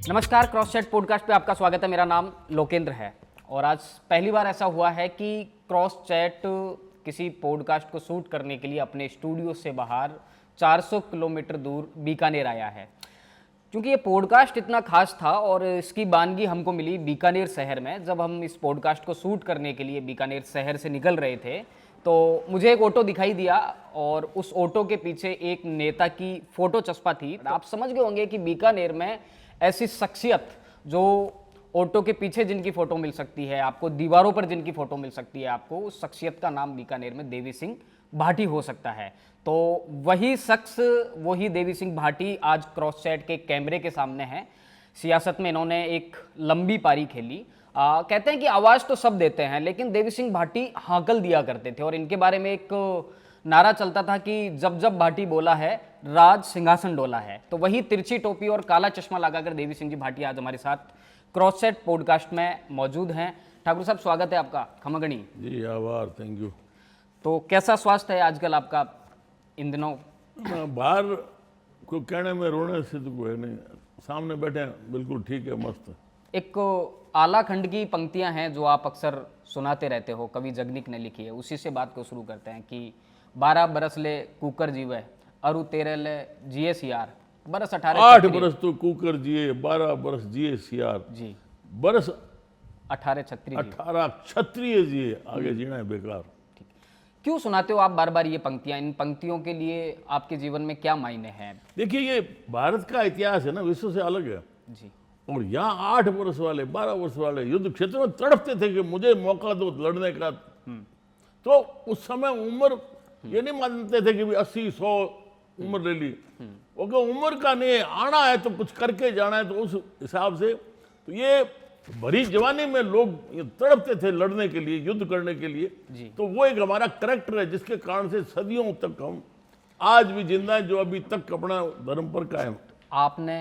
नमस्कार, cross chat podcast पे आपका स्वागत है। मेरा नाम लोकेंद्र है और आज पहली बार ऐसा हुआ है कि क्रॉस चैट किसी पॉडकास्ट को शूट करने के लिए अपने स्टूडियो से बाहर 400 किलोमीटर दूर बीकानेर आया है। क्योंकि ये पॉडकास्ट इतना खास था और इसकी वानगी हमको मिली बीकानेर शहर में। जब हम इस पॉडकास्ट को शूट करने के लिए बीकानेर शहर से निकल रहे थे तो मुझे एक ऑटो दिखाई दिया और उस ऑटो के पीछे एक नेता की फ़ोटो चस्पा थी। आप समझ गए होंगे कि बीकानेर में ऐसी शख्सियत जो ऑटो के पीछे जिनकी फ़ोटो मिल सकती है, आपको दीवारों पर जिनकी फ़ोटो मिल सकती है, आपको उस शख्सियत का नाम बीकानेर में देवी सिंह भाटी हो सकता है। तो वही शख्स, वही देवी सिंह भाटी आज क्रॉस चैट के कैमरे के सामने है। सियासत में इन्होंने एक लंबी पारी खेली। कहते हैं कि आवाज़ तो सब देते हैं, लेकिन देवी सिंह भाटी हाकल दिया करते थे और इनके बारे में एक नारा चलता था कि जब जब भाटी बोला है राज सिंहासन डोला है। तो वही तिरछी टोपी और काला चश्मा लगाकर देवी सिंह जी भाटी आज हमारे साथ क्रॉस चैट पॉडकास्ट में मौजूद हैं। ठाकुर साहब, स्वागत है आपका खमागणी जी। आभार, थैंक यू। तो कैसा स्वास्थ्य है आजकल आपका इन दिनों? बाहर को कहने में रोने से तो कोई नहीं, सामने बैठे हैं, बिल्कुल ठीक है, मस्त। एक आला खंड की पंक्तियां हैं जो आप अक्सर सुनाते रहते हो, कवि जगनिक ने लिखी है। उसी से बात को शुरू करते हैं कि 12 बरस ले कुकर जीवे अरु 13 ले जिए सियार बरस 18 8 बरस तो कुकर जिए, 12 बरस जिए सियार जी, बरस 18 छत्री जी। 18 क्षत्रिय जिए, आगे जीना है बेकार। क्यों सुनाते हो आप बार बार ये पंक्तियां? इन पंक्तियों के लिए आपके जीवन में क्या मायने हैं? देखिए, ये भारत का इतिहास है ना, विश्व से अलग है। जी, और यहाँ 8 वर्ष वाले, 12 वर्ष वाले युद्ध क्षेत्र में तड़पते थे कि मुझे मौका दो लड़ने का। तो उस समय उम्र ये नहीं मानते थे कि 80-100 उम्र ले ली। वो उम्र का नहीं, आना है तो कुछ करके जाना है। तो उस हिसाब से तो ये भरी जवानी में लोग ये तड़पते थे लड़ने के लिए, युद्ध करने के लिए। तो वो एक हमारा करैक्टर है जिसके कारण से सदियों तक हम आज भी जिंदा हैं, जो अभी तक अपना धर्म पर कायम। आपने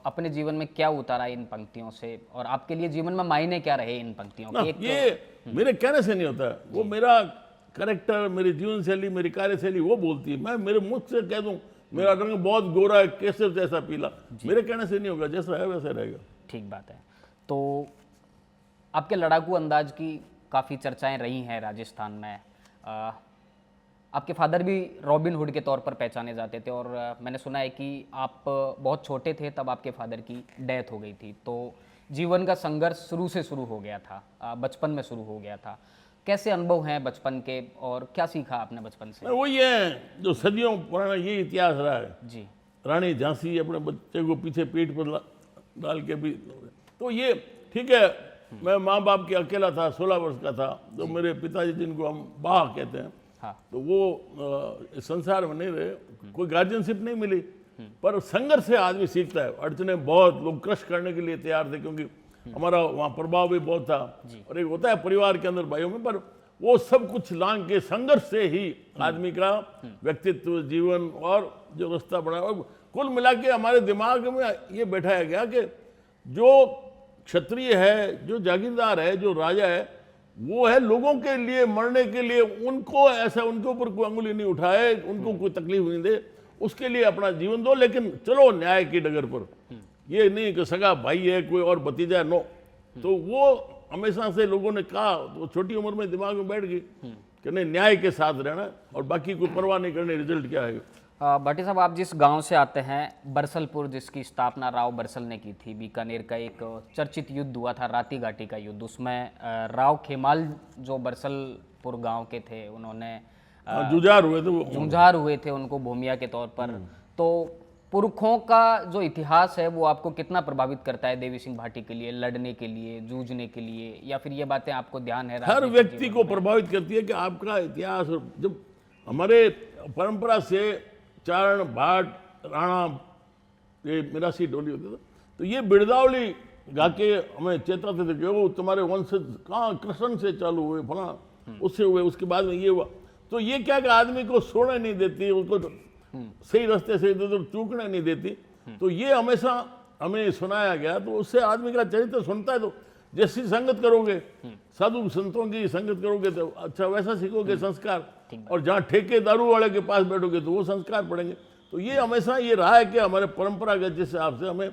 अपने जीवन में क्या उतारा इन पंक्तियों से और आपके लिए जीवन में मायने क्या रहे इन पंक्तियों के? ये मेरे कहने से नहीं होता है, वो मेरा करैक्टर, मेरी जीवन शैली, मेरी कार्यशैली वो बोलती है। मैं मेरे मुख से कह दूं मेरा रंग बहुत गोरा है, केसर जैसा पीला, मेरे कहने से नहीं होगा, जैसा है वैसा रहेगा। ठीक बात है। तो आपके लड़ाकू अंदाज की काफ़ी चर्चाएं रही हैं राजस्थान में। आपके फादर भी रॉबिन हुड के तौर पर पहचाने जाते थे और मैंने सुना है कि आप बहुत छोटे थे तब आपके फादर की डेथ हो गई थी। तो जीवन का संघर्ष शुरू से शुरू हो गया था, बचपन में शुरू हो गया था। कैसे अनुभव हैं बचपन के और क्या सीखा आपने बचपन से? वही है जो सदियों पुराना ये इतिहास रहा है जी। रानी झांसी अपने बच्चे को पीछे पीठ पर डाल के भी, तो ये ठीक है। मैं माँ बाप के अकेला था, 16 वर्ष का था। तो मेरे पिताजी जिनको हम बाह कहते हैं, हाँ। तो वो संसार में नहीं रहे, कोई गार्जियनशिप नहीं मिली। पर संघर्ष से आदमी सीखता है। अड़चने बहुत, लोग क्रश करने के लिए तैयार थे क्योंकि हमारा वहाँ प्रभाव भी बहुत था। और एक होता है परिवार के अंदर भाइयों में, पर वो सब कुछ लांग के संघर्ष से ही आदमी का व्यक्तित्व, जीवन और जो रास्ता बना। और कुल मिला के हमारे दिमाग में ये बैठाया गया कि जो क्षत्रिय है, जो जागीरदार है, जो राजा है, वो है लोगों के लिए, मरने के लिए। उनको ऐसा, उनके ऊपर कोई अंगुली नहीं उठाए, उनको कोई तकलीफ नहीं दे, उसके लिए अपना जीवन दो, लेकिन चलो न्याय की डगर पर। ये नहीं कि सगा भाई है कोई और भतीजा है, नो। तो वो हमेशा से लोगों ने कहा, तो छोटी उम्र में दिमाग में बैठ गई कि नहीं, न्याय के साथ रहना और बाकी कोई परवाह नहीं करनी रिजल्ट क्या है। भाटी साहब, आप जिस गांव से आते हैं बरसलपुर, जिसकी स्थापना राव बरसल ने की थी, बीकानेर का एक चर्चित युद्ध हुआ था, राती घाटी का युद्ध। उसमें राव खेमाल जो बरसलपुर गांव के थे, उन्होंने जुझार हुए थे, वो जुझार हुए थे उनको भूमिया के तौर पर। तो पुरखों का जो इतिहास है वो आपको कितना प्रभावित करता है देवी सिंह भाटी के लिए, लड़ने के लिए, जूझने के लिए, या फिर ये बातें आपको ध्यान है? हर व्यक्ति को प्रभावित करती है कि आपका इतिहास। जब हमारे परंपरा से चारण, भाट, राणा, ये मिरासी डोली होती था, तो ये बिरदावली गा के हमें चेताते थे कि वो तुम्हारे वंशज कहाँ कृष्ण से चालू हुए, फला उससे हुए, उसके बाद में ये हुआ। तो ये क्या कि आदमी को सोने नहीं देती, उसको सही रास्ते से इधर चूकने नहीं देती। तो ये हमेशा हमें सुनाया गया। तो उससे आदमी का चरित्र सुनता है तो जैसी संगत करोगे, साधु संतों की संगत करोगे तो अच्छा वैसा सीखोगे संस्कार। और जहाँ ठेके दारू वाले के पास बैठोगे तो वो संस्कार पड़ेंगे। तो ये हमेशा ये रहा है कि हमारे परंपरागत जिस हिसाब से हमें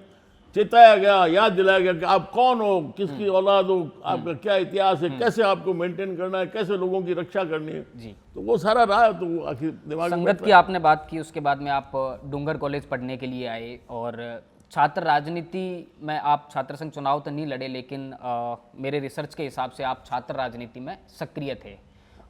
चेताया गया, याद दिलाया गया कि आप कौन हो, किसकी औलाद हो, आपका क्या इतिहास है, कैसे आपको मेंटेन करना है, कैसे लोगों की रक्षा करनी है। जी। तो वो सारा रहा, तो वो आखिर दिमाग में संगत की आपने बात की, उसके बाद में आप डूंगर कॉलेज पढ़ने के लिए आए और छात्र राजनीति में आप छात्र संघ चुनाव तो नहीं लड़े, लेकिन मेरे रिसर्च के हिसाब से आप छात्र राजनीति में सक्रिय थे।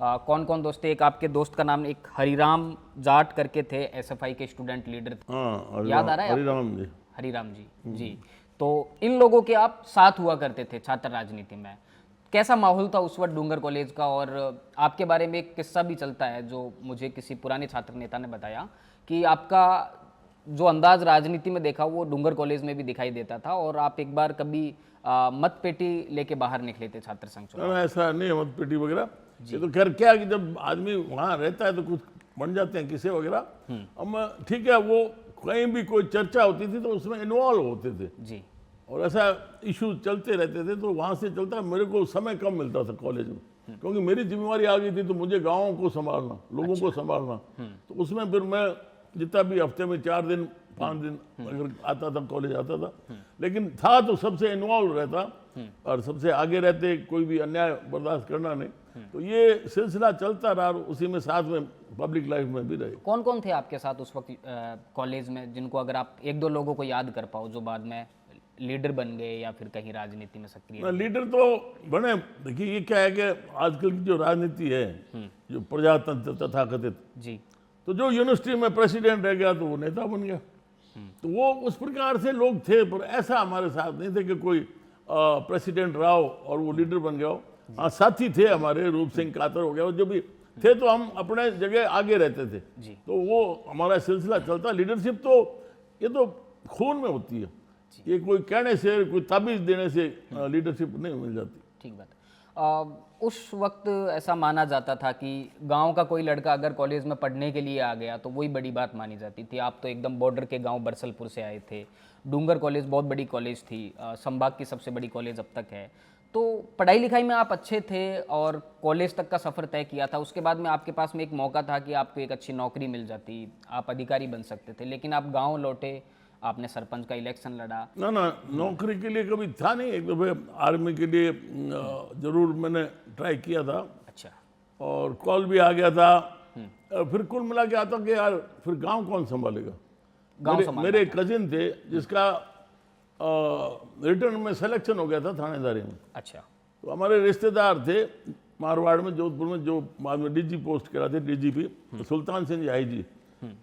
कौन कौन दोस्त थे? एक आपके दोस्त का नाम एक हरिराम जाट करके थे, एसएफआई के स्टूडेंट लीडर थे, हाँ, याद आ रहा है आपको? हरिराम जी। हरिराम जी, जी। तो इन लोगों के आप साथ हुआ करते थे छात्र राजनीति में। कैसा माहौल था उस वक्त डूंगर कॉलेज का? और आपके बारे में एक किस्सा भी चलता है जो मुझे किसी पुराने छात्र नेता ने बताया कि आपका जो अंदाज राजनीति में देखा वो डूंगर कॉलेज में भी दिखाई देता था, और आप एक बार कभी मत पेटी लेके बाहर निकले थे छात्र संघ चुनाव। ऐसा नहीं है, मत पेटी वगैरह। ये तो खैर क्या है कि जब आदमी वहाँ रहता है तो कुछ बन जाते हैं किसे वगैरह। अब ठीक है, वो कहीं भी कोई चर्चा होती थी तो उसमें इन्वॉल्व होते थे जी। और ऐसा इशू चलते रहते थे, तो वहाँ से चलता। मेरे को समय कम मिलता था कॉलेज में, क्योंकि मेरी जिम्मेवारी आ गई थी, तो मुझे गाँव को संभालना, लोगों को संभालना। तो उसमें फिर मैं जितना भी हफ्ते में 4 दिन 5 दिन अगर आता था, कॉलेज आता था, लेकिन था तो सबसे इन्वॉल्व रहता और सबसे आगे रहते, कोई भी अन्याय बर्दाश्त करना नहीं। तो ये सिलसिला चलता रहा, उसी में साथ में पब्लिक लाइफ में भी रहे। कौन कौन थे आपके साथ उस वक्त कॉलेज में, जिनको अगर आप एक दो लोगों को याद कर पाओ जो बाद में लीडर बन गए या फिर कहीं राजनीति में सक्रिय? लीडर तो बने। देखिए, ये क्या है कि आजकल की जो राजनीति है, जो प्रजातंत्र तथाकथित, जी, तो जो यूनिवर्सिटी में प्रेसिडेंट रह गया तो वो नेता बन गया। तो वो उस प्रकार से लोग थे, पर ऐसा हमारे साथ नहीं थे कि कोई प्रेसिडेंट रहा हो और वो लीडर बन गया हो। हाँ, साथी थे हमारे, रूप सिंह कातर हो गया, जो भी थे, तो हम अपने जगह आगे रहते थे। जी। तो वो हमारा सिलसिला चलता। लीडरशिप तो ये तो खून में होती है, ये कोई कहने से, कोई ताबीज देने से लीडरशिप नहीं मिल जाती। ठीक बात है। उस वक्त ऐसा माना जाता था कि गांव का कोई लड़का अगर कॉलेज में पढ़ने के लिए आ गया तो वही बड़ी बात मानी जाती थी। आप तो एकदम बॉर्डर के गांव बरसलपुर से आए थे। डूंगर कॉलेज बहुत बड़ी कॉलेज थी, संभाग की सबसे बड़ी कॉलेज अब तक है। तो पढ़ाई लिखाई में आप अच्छे थे और कॉलेज तक का सफ़र तय किया था। उसके बाद में आपके पास में एक मौका था कि आपको एक अच्छी नौकरी मिल जाती, आप अधिकारी बन सकते थे, लेकिन आप गाँव लौटे, आपने सरपंच का इलेक्शन लड़ा। ना, नौकरी के लिए कभी था नहीं। एक दफ़े आर्मी के लिए जरूर मैंने ट्राई किया था। अच्छा। और कॉल भी आ गया था। फिर कुल मिला के आता कि यार फिर गांव कौन संभालेगा। मेरे कजिन थे जिसका रिटर्न में सिलेक्शन हो गया था थानेदारी में। अच्छा। तो हमारे रिश्तेदार थे मारवाड़ में, जोधपुर में, जो बाद में डीजी पोस्ट करा थे, डीजीपी सुल्तान सिंह जी आईजी।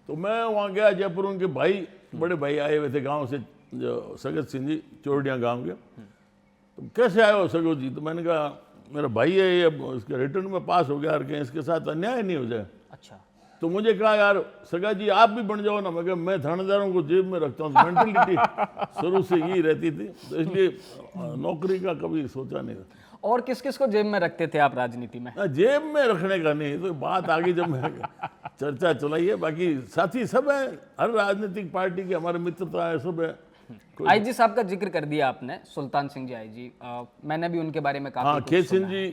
तो मैं वहाँ गया जयपुर, उनके भाई, बड़े भाई आए हुए थे गांव से, जो सगत सिंह जी, चोरडिया गांव के। तो कैसे आए हो सगत जी? तो मैंने कहा मेरा भाई है ये, अब इसके रिटर्न में पास हो गया, और कहीं इसके साथ अन्याय नहीं हो जाए। अच्छा। तो मुझे कहा यार सगा जी आप भी बन जाओ ना। मैं कहा मैं थानेदारों को जेब में रखता हूँ। तो मेंटलिटी शुरू से यही रहती थी, तो इसलिए नौकरी का कभी सोचा नहीं था। और किस किस को जेब में रखते थे आप राजनीति में? जेब में रखने का नहीं, तो बात आगे जब मैं चर्चा चलाई है। बाकी साथी सब है, हर राजनीतिक पार्टी के हमारे मित्रता है, सब है। आईजी साहब का जिक्र कर दिया आपने, सुल्तान सिंह जी आईजी। मैंने भी उनके बारे में काफी हाँ, खेत सिंह जी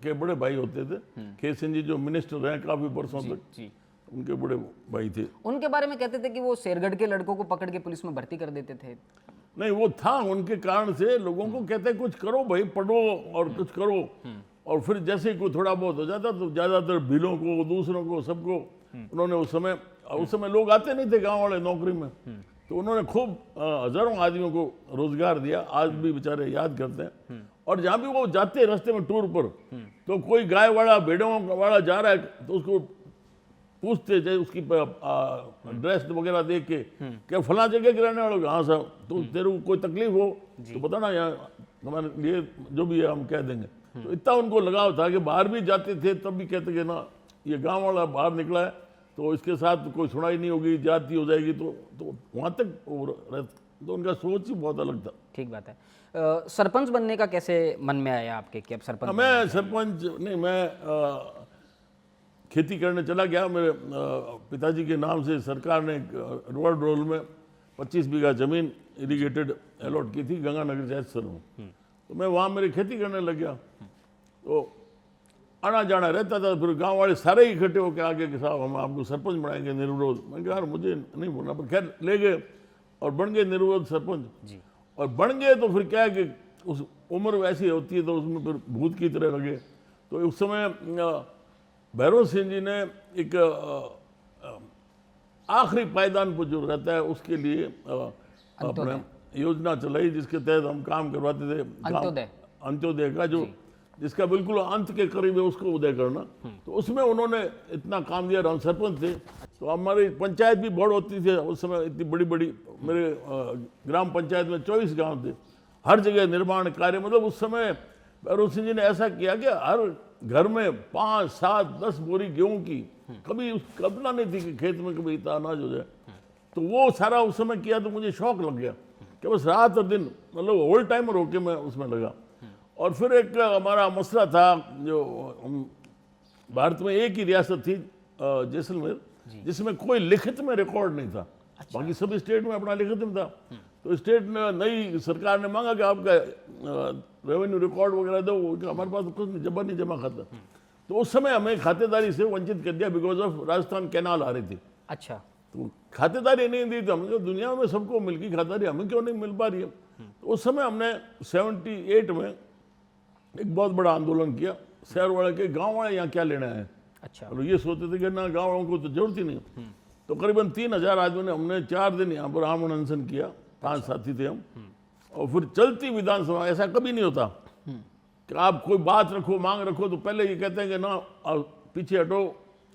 के बड़े भाई होते थे। खेत सिंह जी जो मिनिस्टर रहे काफी वर्षों तक, जी, उनके बड़े भाई थे। उनके बारे में कहते थे कि वो शेरगढ़ के लड़कों को पकड़ के पुलिस में भर्ती कर देते थे। नहीं, वो था उनके कारण से लोगों को कहते कुछ करो भाई, पढ़ो और कुछ करो। और फिर जैसे ही कोई थोड़ा बहुत हो जाता तो ज्यादातर भीलों को, दूसरों को, सबको उन्होंने उस समय लोग आते नहीं थे गांव वाले नौकरी में, तो उन्होंने खूब हजारों आदमियों को रोजगार दिया। आज भी बेचारे याद करते हैं। और जहाँ भी वो जाते रास्ते में टूर पर, तो कोई गाय वाला, भेड़ों वाला जा रहा है तो उसको पूछते थे, उसकी ड्रेस वगैरह देख के, क्या फला जगह के रहने वालों? हाँ साहब, तो तेरे को कोई तकलीफ हो तो बताना, यहाँ हमारे लिए जो भी है हम कह देंगे। तो इतना उनको लगाव था कि बाहर भी जाते थे तब भी कहते कि ना ये गांव वाला बाहर निकला है तो इसके साथ कोई सुनाई नहीं होगी, जाती हो जाएगी। तो वहाँ तक तो उनका सोच ही बहुत अलग था। ठीक बात है। सरपंच बनने का कैसे मन में आया आपके कि अब सरपंच? मैं सरपंच नहीं, मैं खेती करने चला गया। मेरे पिताजी के नाम से सरकार ने रोड रोल में 25 बीघा जमीन इरीगेटेड अलॉट की थी गंगानगर जैसर में। तो मैं वहाँ मेरी खेती करने लग गया। तो आना जाना रहता था। फिर गांव वाले सारे इकट्ठे होकर आगे कि साहब हम आपको सरपंच बनाएंगे निर्विरोध। मैं कहा यार मुझे नहीं बोलना, पर खैर ले गए और बन गए निर्विरोध सरपंच। जी और बन गए तो फिर क्या है कि उस उम्र वैसी होती है तो उसमें फिर भूत की तरह लगे। तो उस समय भैरव सिंह जी ने एक आखिरी पायदान पर जो रहता है उसके लिए अपने योजना चलाई, जिसके तहत हम काम करवाते थे। अंत्योदय का जो जिसका बिल्कुल अंत के करीब है उसको उदय करना। तो उसमें उन्होंने इतना काम दिया। हम सरपंच थे तो हमारी पंचायत भी बड़ होती थी उस समय, इतनी बड़ी बड़ी, मेरे ग्राम पंचायत में 24 गांव थे, हर जगह निर्माण कार्य। मतलब उस समय भैरव सिंह जी ने ऐसा किया कि हर घर में 5, 7, 10 बोरी गेहूं की, कभी कल्पना नहीं थी कि खेत में कभी इतना अनाज हो जाए। तो वो सारा उस समय किया तो मुझे शौक लग गया कि बस रात और दिन, मतलब होल टाइमर होके मैं उसमें लगा। और फिर एक हमारा मसला था, जो भारत में एक ही रियासत थी जैसलमेर, जिसमें कोई लिखित में रिकॉर्ड नहीं था। बाकी सभी स्टेट में अपना लिखित में था। तो स्टेट ने, नई सरकार ने मांगा कि आपका रेवेन्यू रिकॉर्ड वगैरह दो। हमारे पास कुछ नहीं, जमा नहीं जमा खाता। तो उस समय हमें खातेदारी से वंचित कर दिया बिकॉज ऑफ राजस्थान कैनाल आ रही थी। अच्छा, तो खातेदारी नहीं दी। तो हमने दुनिया में सबको मिल गई खातेदारी, हमें क्यों नहीं मिल पा रही है। तो उस समय हमने 78 में एक बहुत बड़ा आंदोलन किया। शहर वाले के, गांव वाले यहाँ क्या लेना है। अच्छा, और ये सोचते थे कि ना, गाँव वालों को तो जरूरत ही नहीं। तो करीबन 3000 आदमी ने, हमने 4 दिन यहाँ पर आम अनशन किया। 5 साथी थे हम। और फिर चलती विधानसभा, ऐसा कभी नहीं होता कि आप कोई बात रखो, मांग रखो तो पहले ये कहते हैं कि ना आप पीछे हटो,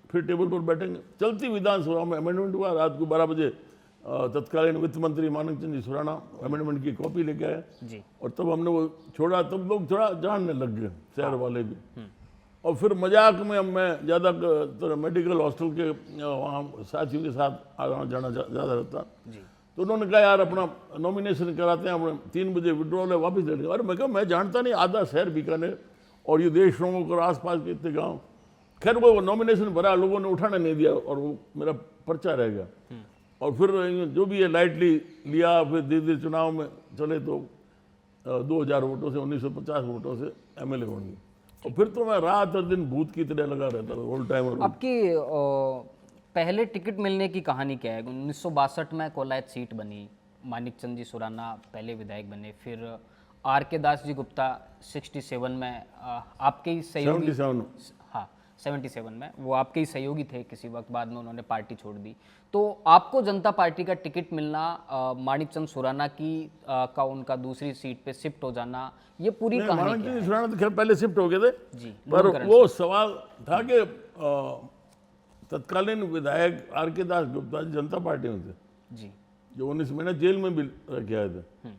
फिर टेबल पर बैठेंगे। चलती विधानसभा में अमेंडमेंट हुआ। रात को 12 बजे तत्कालीन वित्त मंत्री मानिक चंद जी सुराना अमेंडमेंट की कॉपी लेके आए जी। और तब हमने वो छोड़ा। तब लोग थोड़ा जानने लग गए, शहर वाले भी। और फिर मजाक में मैं ज़्यादा मेडिकल हॉस्टल के वहाँ साथियों के साथ आना जाना ज़्यादा रहता। तो उन्होंने कहा यार अपना नॉमिनेशन कराते हैं, अपने 3 बजे विड्रॉल है, वापस ले लेंगे। और मैं कहा मैं जानता नहीं, आधा शहर बीकानेर और ये देश रोंग और आसपास के इतने गाँव। खैर वो नॉमिनेशन भरा, लोगों ने उठाने नहीं दिया और वो मेरा पर्चा रह गया। और फिर जो भी है लाइटली लिया। फिर धीरे धीरे चुनाव में चले तो 2000 वोटों से, 1950 वोटों से MLA बन गई। और फिर तो मैं रात और दिन भूत की तरह लगा रहता था, ऑल टाइम। आपकी पहले टिकट मिलने की कहानी क्या है? 1962 में कोलायत सीट बनी, मानिक चंद जी सुराना पहले विधायक बने, फिर RK दास जी गुप्ता 67 में आपके ही सहयोगी, 77 में वो आपके ही सहयोगी थे किसी वक्त, बाद में उन्होंने पार्टी छोड़ दी। तो आपको जनता पार्टी का टिकट मिलना, मानिक चंद सुराना की का उनका दूसरी सीट पे शिफ्ट हो जाना, ये पूरी कहानी मानिक क्या चंद है? सुराना तो खैर पहले शिफ्ट हो गए थे जी, पर वो सवाल था कि तत्कालीन विधायक RK दास गुप्ता जी जनता पार्टी में थे जी, जो 19 महीने जेल में भी रखे आए थे।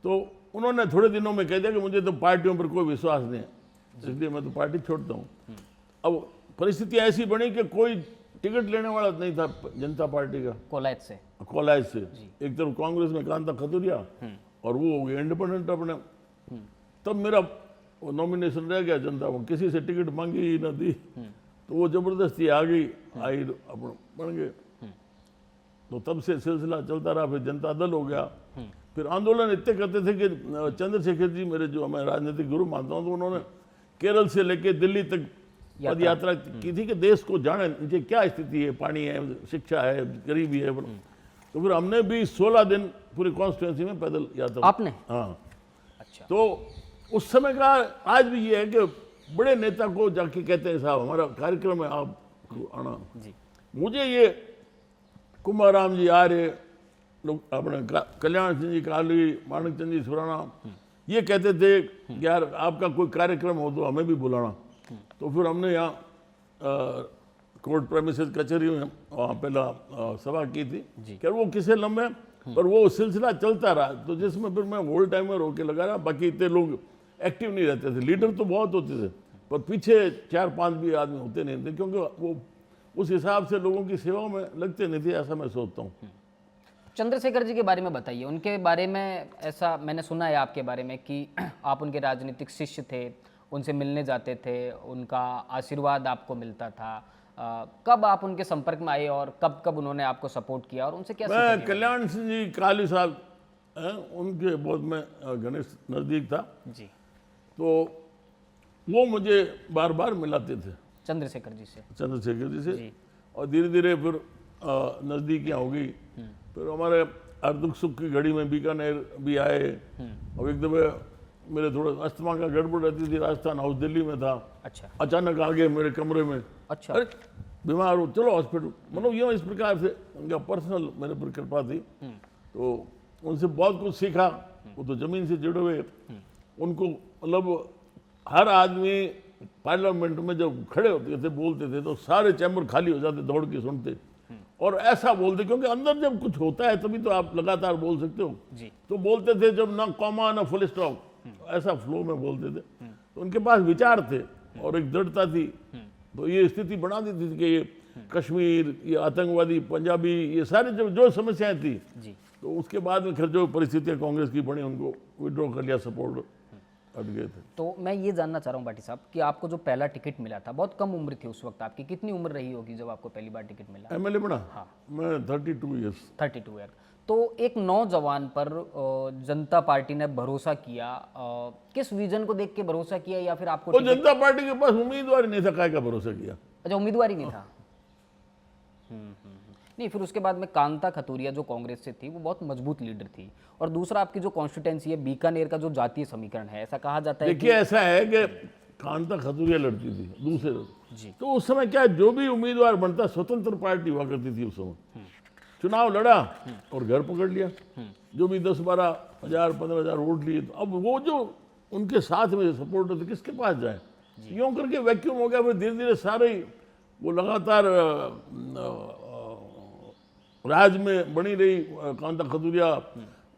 तो उन्होंने थोड़े दिनों में कह दिया कि मुझे तो पार्टियों पर कोई विश्वास नहीं है, इसलिए मैं तो पार्टी छोड़ता हूँ। अब परिस्थिति ऐसी बनी कि कोई टिकट लेने वाला नहीं था जनता पार्टी का कोलायत से। एक तरफ कांग्रेस में कांता खतुरिया और वो हो गए इंडिपेंडेंट अपने। तब मेरा नॉमिनेशन रह गया जनता में, किसी से टिकट मांगी ही ना दी। तो वो जबरदस्ती आ गई, आई अपन बन गए। तो तब से सिलसिला चलता रहा। फिर जनता दल हो गया। फिर आंदोलन इतने करते थे कि चंद्रशेखर जी, मेरे जो मैं राजनीतिक गुरु मानता हूँ, तो उन्होंने केरल से लेके दिल्ली तक पद यात्रा की थी कि देश को जाने नीचे क्या स्थिति है, पानी है, शिक्षा है, गरीबी है। तो फिर हमने भी 16 दिन पूरी कॉन्स्टिट्यूंसी में पैदल यात्रा। आपने? हाँ। अच्छा। तो उस समय का आज भी ये है कि बड़े नेता को जाके कहते हैं साहब हमारा कार्यक्रम है, आप आना। मुझे ये कुमाराम जी आर्य लोग, अपने कल्याण सिंह जी काली, मानिक चंद जी सुराना, ये कहते थे कि यार आपका कोई कार्यक्रम हो तो हमें भी बुलाना। तो फिर हमने यहाँ कोर्ट प्रेमिसेस कचहरी में वहाँ पहला सभा की थी। खैर वो किसे लंबे, पर वो सिलसिला चलता रहा। तो जिसमें फिर मैं होल टाइमर होके लगा रहा। बाकी इतने लोग एक्टिव नहीं रहते थे, लीडर तो बहुत होते थे पर पीछे 4-5 भी आदमी होते नहीं थे, क्योंकि वो उस हिसाब से लोगों की सेवा में लगते नहीं थे, ऐसा मैं सोचता हूँ। चंद्रशेखर जी के बारे में बताइए, उनके बारे में ऐसा मैंने सुना है आपके बारे में कि आप उनके राजनीतिक शिष्य थे, उनसे मिलने जाते थे, उनका आशीर्वाद आपको मिलता था। कब आप उनके संपर्क में आए और कब कब उन्होंने आपको सपोर्ट किया और उनसे क्या? मैं कल्याण सिंह जी काली साहब उनके बहुत में गणेश नज़दीक था जी। तो वो मुझे बार बार मिलाते थे चंद्रशेखर जी से और धीरे धीरे फिर नज़दीकियाँ हो गई। फिर हमारे हर दुख सुख की घड़ी में बीकानेर भी आए। अब एक दफे मेरे थोड़ा अस्थमा का गड़बड़ रहती थी, राजस्थान हाउस दिल्ली में था, अच्छा अचानक आ गए मेरे कमरे में, अच्छा अरे बीमार हो चलो हॉस्पिटल, मतलब यूँ इस प्रकार से उनका पर्सनल मेरे पर कृपा थी। तो उनसे बहुत कुछ सीखा। वो तो जमीन से जुड़े हुए, उनको मतलब हर आदमी पार्लियामेंट में जब खड़े होते थे बोलते थे तो सारे चैम्बर खाली हो जाते, दौड़ के सुनते और ऐसा बोलते, क्योंकि अंदर जब कुछ होता है तभी तो आप लगातार बोल सकते हो। जी तो बोलते थे जब ना कॉमा ना फुल स्टॉप, ऐसा फ्लो में बोलते थे। तो उनके पास विचार थे और एक दृढ़ता थी। तो ये स्थिति बना देती थी कि ये कश्मीर, ये आतंकवादी, पंजाबी, ये सारे जो समस्याएं थी, जी तो उसके बाद में खैर जो परिस्थितियां कांग्रेस की बनी उनको विड्रॉ कर लिया, सपोर्ट हट गए थे। तो मैं ये जानना चाह रहा हूँ भाटी साहब कि आपको जो पहला टिकट मिला था, बहुत कम उम्र थी उस वक्त आपकी, कितनी उम्र रही होगी जब आपको पहली बार टिकट मिला? एमएलए बना? हाँ। मैं 32 ईयर्स। 32 ईयर। तो एक नौजवान पर जनता पार्टी ने भरोसा किया, किस विजन को देख के भरोसा किया, या फिर आपको वो जनता पार्टी के पास उम्मीदवार ही नहीं था, काय का भरोसा किया? अच्छा, उम्मीदवार ही नहीं था। नहीं, फिर उसके बाद में कांता खतूरिया जो कांग्रेस से थी वो बहुत मजबूत लीडर थी, और दूसरा आपकी जो कॉन्स्टिट्यूंसी है बीकानेर का जो जातीय समीकरण है, ऐसा कहा जाता है देखिए ऐसा है कि कांता खतूरिया लड़ती थी दूसरे, जी तो उस समय क्या जो भी उम्मीदवार बनता, स्वतंत्र पार्टी हुआ करती थी उस समय, चुनाव लड़ा और घर पकड़ लिया, जो भी 10-12 हजार 15 हजार वोट लिए। तो अब वो जो उनके साथ में सपोर्टर थे किसके पास जाए, यूँ करके वैक्यूम हो गया। फिर धीरे धीरे सारे ही वो लगातार राज में बनी रही कांता खतूरिया,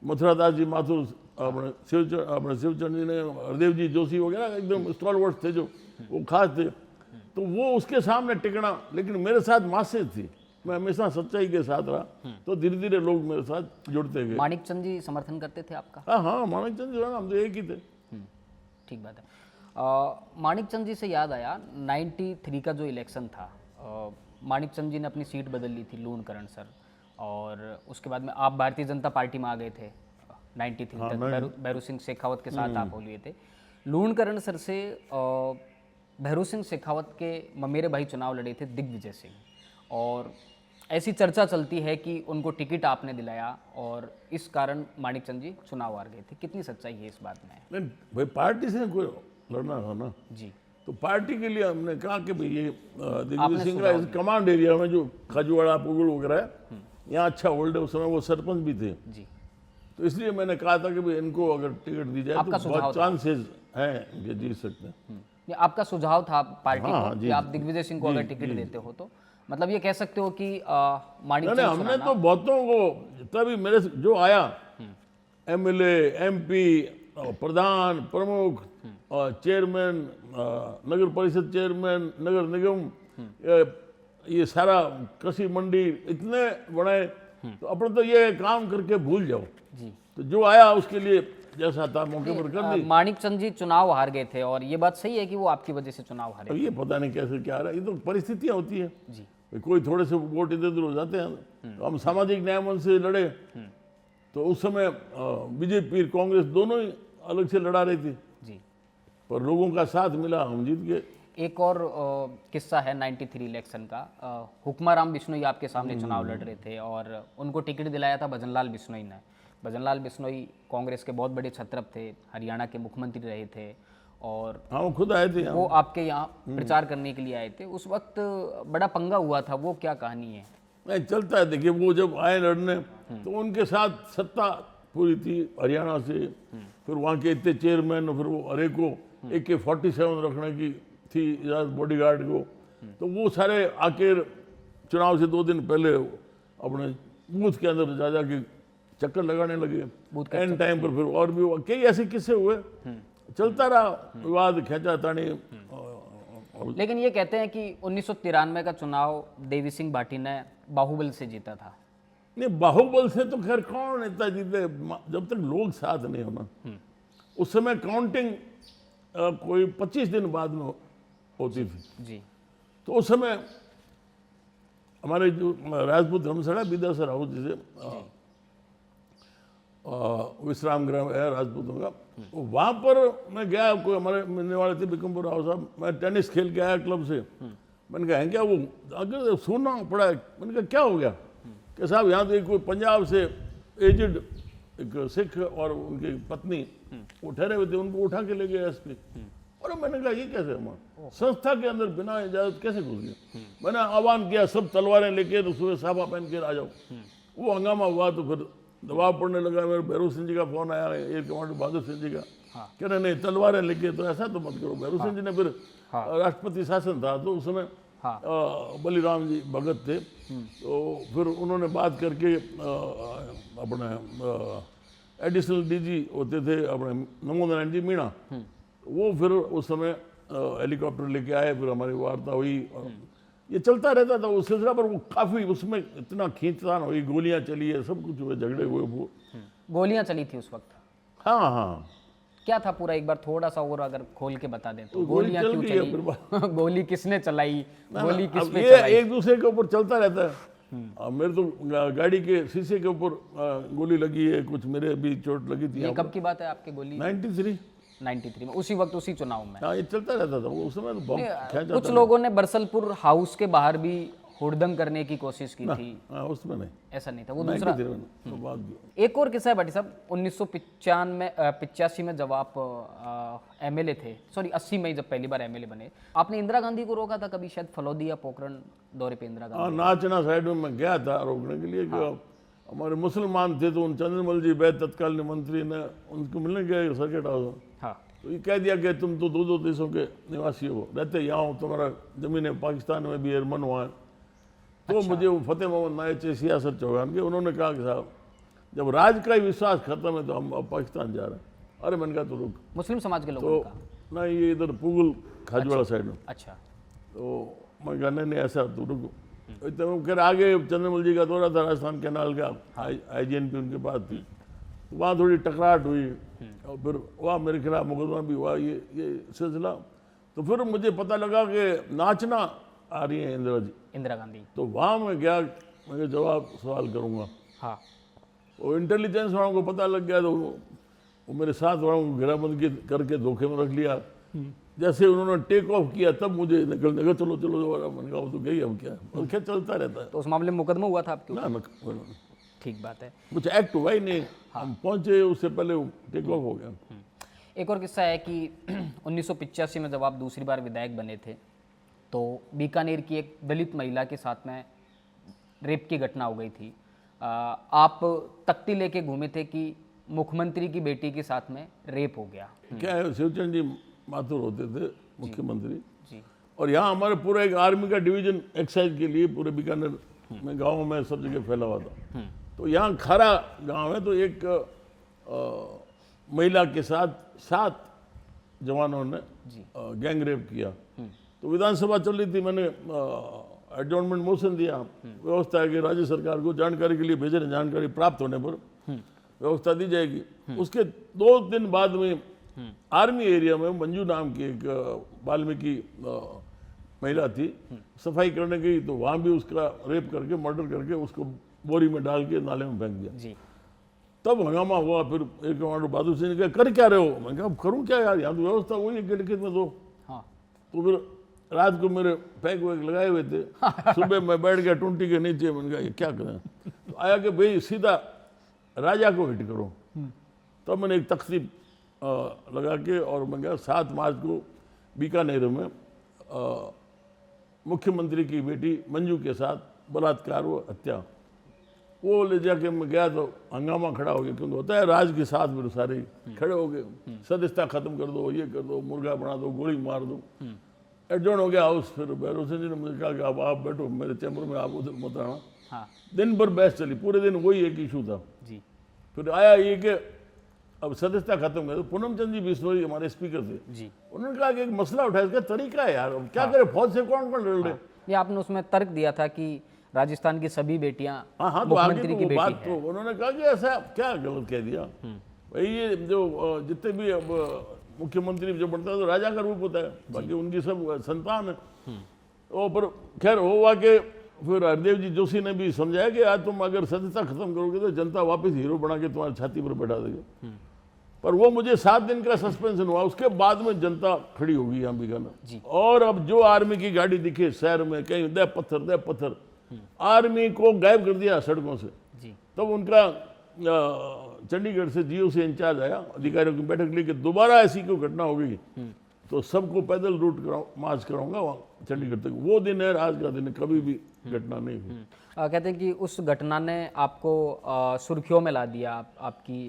मथुरा दास जी माथुर, अपने शिवचंद जी ने, हरदेव जी जोशी वगैरह एकदम स्टॉलवर्ड थे जो, वो खास थे। तो वो उसके सामने टिकना, लेकिन मेरे साथ मासे थी, मैं हमेशा सच्चाई के साथ रहा, तो धीरे धीरे लोग मेरे साथ जुड़ते गए। मानिक चंद जी समर्थन करते थे आपका? हाँ हाँ, मानिक चंद जो है ना, हम तो एक ही थे। ठीक बात है। मानिक चंद जी से याद आया 93 का जो इलेक्शन था, मानिक चंद जी ने अपनी सीट बदल ली थी लूणकरण सर, और उसके बाद में आप भारतीय जनता पार्टी में आ गए थे 93 तक, भैरू सिंह शेखावत के साथ आप हो लिए थे। लूणकरण सर से भैरू सिंह शेखावत के ममेरे भाई चुनाव लड़े थे दिग्विजय सिंह, और ऐसी चर्चा चलती है कि उनको टिकट आपने दिलाया और इस कारण मानिक चंद जी चुनाव हार गए थे। कितनी सच्चाई है इस बात में? नहीं भाई, पार्टी से कोई लड़ना था ना जी, तो पार्टी के लिए हमने कहा कि भाई ये दिग्विजय सिंह का इस कमांड एरिया में जो खजुआड़ा पुगड़ वगैरह है, यहाँ अच्छा होल्ड है। उस समय वो सरपंच भी थे, जी, तो इसलिए मैंने कहा था कि भाई इनको अगर टिकट दी जाए तो बहुत चांसेस हैं कि जीत सकते हैं। ये आपका सुझाव था पार्टी हाँ, को जी, कि आप दिग्विजय सिंह को अगर टिकट देते हो तो, मतलब ये कह सकते हो कि मानिक नहीं, चंद हमने तो बहुतों को, जितना भी मेरे जो आया एमएलए, एमपी, प्रधान, प्रमुख, चेयरमैन, नगर परिषद चेयरमैन, नगर निगम, ये सारा कृषि मंडी, इतने बनाए। तो अपने तो ये काम करके भूल जाओ, जी, तो जो आया उसके लिए जैसा था मौके पर कर दी। मानिक चंद जी चुनाव हार गए थे, और ये बात सही है कि वो आपकी वजह से चुनाव हारे? अब ये पता नहीं कैसे क्या रहा है, ये तो परिस्थितियां होती है। जी, कोई थोड़े से वोट इधर उधर हो जाते हैं। तो हम सामाजिक न्याय मंच से लड़े, तो उस समय बीजेपी कांग्रेस दोनों ही अलग से लड़ा रही थी, जी। पर लोगों का साथ मिला, हम जीत गए। एक और किस्सा है 93 इलेक्शन का। हुक्माराम बिश्नोई आपके सामने चुनाव लड़ रहे थे और उनको टिकट दिलाया था भजनलाल बिश्नोई ने। भजनलाल बिश्नोई कांग्रेस के बहुत बड़े छत्रप थे, हरियाणा के मुख्यमंत्री रहे थे, और हाँ वो खुद आए थे वो आपके यहाँ प्रचार करने के लिए आए थे। उस वक्त बड़ा पंगा हुआ था, वो क्या कहानी है? नहीं चलता है। देखिए वो जब आए लड़ने तो उनके साथ सत्ता पूरी थी हरियाणा से, फिर वहाँ के इतने चेयरमैन, फिर वो हरे को AK-47 रखने की थी इजाज़त बॉडीगार्ड को, तो वो सारे आके चुनाव से 2 दिन पहले अपने बूथ के अंदर जा जा के चक्कर लगाने लगे एंड टाइम पर। फिर और भी कई ऐसे किस्से हुए, चलता रहा विवाद, खींचातानी। लेकिन ये कहते हैं कि 1993 का चुनाव देवी सिंह भाटी ने बाहुबल से जीता था। नहीं, बाहुबल से तो खैर कौन नेता जीते, जब तक लोग साथ नहीं होना। उस समय काउंटिंग कोई 25 दिन बाद में होती थी जी। तो उस समय हमारे जो राजपूत धर्मशाला विद्यासर हाउस जिसे विश्राम गृह है राजपूतों का, वहाँ पर मैं गया। कोई हमारे मिलने वाले थे बिकमपुर राव साहब, मैं टेनिस खेल के आया क्लब से। मैंने कहा है क्या वो, अगर सुनना पड़ा। मैंने कहा क्या हो गया? कि साहब यहाँ तो कोई पंजाब से एजेड एक सिख और उनकी पत्नी वो ठहरे हुए थे, उनको उठा के ले गए एसपी। और मैंने कहा ये कैसे हमारा संस्था के अंदर बिना इजाजत कैसे घुस गया। मैंने आह्वान किया सब तलवारें लेके तो सुबह साफा पहन के आ जाओ। वो हंगामा हुआ तो फिर दबाव पड़ने लगा। मेरे भैरू सिंह जी का फोन आया, एयर कमांडर बहादुर सिंह जी का, कह रहे नहीं तलवारें लेके तो ऐसा तो मत करो। भैरू सिंह जी ने फिर राष्ट्रपति शासन था तो उस समय बलिराम जी भगत थे, तो फिर उन्होंने बात करके अपने एडिशनल डीजी होते थे अपने नमो नारायण जी मीणा, वो फिर उस समय हेलीकॉप्टर लेके आए, फिर हमारी वार्ता हुई। ये चलता रहता था उस सिलसिला पर। वो काफ़ी उसमें इतना खींचतान हुई, गोलियां चली है, सब कुछ हुए, झगड़े हुए। वो गोलियां चली थी उस वक्त? हाँ हाँ। क्या था पूरा, एक बार थोड़ा सा और अगर खोल के बता दें तो। गोली गोलियां चल क्यों गई है चली? गोली किसने चलाई, गोली किस पे ये चलाई? एक दूसरे के ऊपर चलता रहता है। मेरे तो गाड़ी के शीशे के ऊपर गोली लगी है, कुछ मेरे भी चोट लगी थी। ये कब की बात है आपकी गोली? 93 में, उसी वक्त उसी चुनाव में। हाँ, ये चलता रहता था उस समय तो बहुत खींचा कुछ लोगों ने बरसलपुर हाउस के बाहर भी हुड़दंग करने की कोशिश की थी। हाँ, उसमें नहीं, ऐसा नहीं था, वो दूसरा। तो बाद एक और किस्सा है भाटी साहब, 1985 में जब आप एमएलए थे, सॉरी 80 में जब पहली बार एमएलए बने, आपने इंदिरा गांधी को रोका था कभी, शायद फलौदी या पोखरण दौरे पे इंदिरा गांधी? हाँ, नाचना साइड में मैं गया था रोकने के लिए कि हमारे मुसलमान थे तो उन चंद्रमल जी बैद तत्कालीन मंत्री ने उनको मिलने गए सर्किट हाउस। हाँ, तो ये कह दिया कि तुम तो दो देशों के निवासी हो, रहते यहाँ हो, तुम्हारा जमीन है पाकिस्तान में भी एयरमन हुआ है। तो मुझे वो फतेह मोहम्मद नायक सियासत चौहान के, उन्होंने कहा कि साहब जब राज का ही विश्वास खत्म है तो हम अब पाकिस्तान जा रहे हैं। अरे मैंने कहा तो रुक, मुस्लिम समाज के लोगों तो ने कहा। ना ये इधर पुगल खाजवाड़ा साइड में, अच्छा, तो मैं कहा नहीं ऐसा तो रुको। तो फिर आगे चंद्रमल जी का दौरा था राजस्थान कैनाल का, IGNP उनके पास थी, तो वहाँ थोड़ी टकराहट हुई और फिर वहाँ मेरे खिलाफ मुकदमा भी हुआ ये सिलसिला। तो फिर मुझे पता लगा कि नाचना आ रही है इंदिरा गांधी। तो वहाँ मैं गया, मैं जवाब सवाल करूँगा। हाँ, वो इंटेलिजेंस वालों को पता लग गया तो वो मेरे साथ वालों को घेराबंदी करके धोखे में रख लिया। जैसे उन्होंने टेक ऑफ किया तब मुझे निकलने का चलो चलो, मैंने कहा वो तो गई, अब क्या, और क्या चलता रहता है। तो उस मामले में मुकदमा हुआ था आपके ऊपर? ना ठीक बात है। कुछ एक्ट हुआ ही नहीं, हम पहुंचे उससे पहले टेक ऑफ हो गया। एक और किस्सा है कि 1985 में जब आप दूसरी बार विधायक बने थे तो बीकानेर की एक दलित महिला के साथ में रेप की घटना हो गई थी। आप तख्ती लेके घूमे थे कि मुख्यमंत्री की बेटी के साथ में रेप हो गया। क्या है, शिवचंद जी माथुर होते थे मुख्यमंत्री जी, और यहाँ हमारे पूरा एक आर्मी का डिवीजन एक्साइज के लिए पूरे बीकानेर में गाँव में सब जगह फैला हुआ था। तो यहाँ खारा गांव है, तो एक महिला के साथ 7 जवानों ने गैंग रेप किया। तो विधानसभा चल रही थी, मैंने एडजॉर्नमेंट मोशन दिया, व्यवस्था है कि राज्य सरकार को जानकारी के लिए भेजे, जानकारी प्राप्त होने पर व्यवस्था दी जाएगी। उसके 2 दिन बाद में आर्मी एरिया में मंजू नाम की एक वाल्मीकि महिला थी, सफाई करने गई, तो वहाँ भी उसका रेप करके मर्डर करके उसको बोरी में डाल के नाले में फेंक दिया। जी, तब हंगामा हुआ। फिर एक कमांडर बहादुर सिंह ने कहा कर क्या रहे हो? मैंने कहा करूँ क्या यार, यहाँ तो व्यवस्था हुई है लिखित में दो। हाँ, तो फिर रात को मेरे पैक वैक लगाए हुए थे, सुबह मैं बैठ गया टुंटी के नीचे, मैंने कहा ये क्या करें। तो आया कि भाई सीधा राजा को हिट करो। तब मैंने एक तख्ती लगा के और मैं गया 7 मार्च को बीकानेर में मुख्यमंत्री की बेटी मंजू के साथ बलात्कार व हत्या, वो ले जाके मैं गया तो हंगामा खड़ा हो गया, क्योंकि होता है राज के साथ मेरे सारे खड़े हो गए, सदस्यता खत्म कर दो, ये कर दो, मुर्गा बना दो, गोली मार दो। एडजॉर्न हो गया हाउस। फिर भैरव सिंह जी ने मुझे कहा कि अब आप बैठो मेरे चैम्बर में, आप उधर मत आना। हाँ, दिन भर बहस चली, पूरे दिन वही एक इशू था। जी, फिर आया ये कि अब सदस्यता खत्म कर दो। पूनम चंद जी बिश्नोई हमारे स्पीकर थे, जी, उन्होंने कहा कि एक मसला उठाया, इसका तरीका है यार, अब क्या करे, फौज से कौन कौन लड़ रहे। ये आपने उसमें तर्क दिया था कि राजस्थान की सभी बेटियां हाँ हाँ, तो आगे मुख्यमंत्री तो की वो बेटी बात है। तो उन्होंने कहा कि ऐसा क्या गलत कह दिया भाई, ये जो जितने भी अब मुख्यमंत्री जो बनता है तो राजा का रूप होता है, बाकी उनकी सब संतान है। तो पर खैर हुआ कि फिर हरदेव जी जोशी ने भी समझाया कि आज तुम अगर सदस्यता खत्म करोगे तो जनता वापस हीरो बना के तुम्हारी छाती पर बैठा देगी। पर वो मुझे 7 दिन का सस्पेंशन हुआ, उसके बाद में जनता खड़ी होगी यहाँ बीकानेर। और अब जो आर्मी की गाड़ी दिखे शहर में, कहीं दे पत्थर, आर्मी को गायब कर दिया सड़कों से। जी, तब उनका चंडीगढ़ से जीओ से इंचार्ज आया, अधिकारियों की बैठक लेके दोबारा ऐसी कोई घटना होगी तो सबको पैदल रूट मार्च कराऊंगा वहाँ चंडीगढ़ तक। वो दिन है, आज का दिन है, कभी भी घटना नहीं हुई। कहते हैं कि उस घटना ने आपको सुर्खियों में ला दिया, आपकी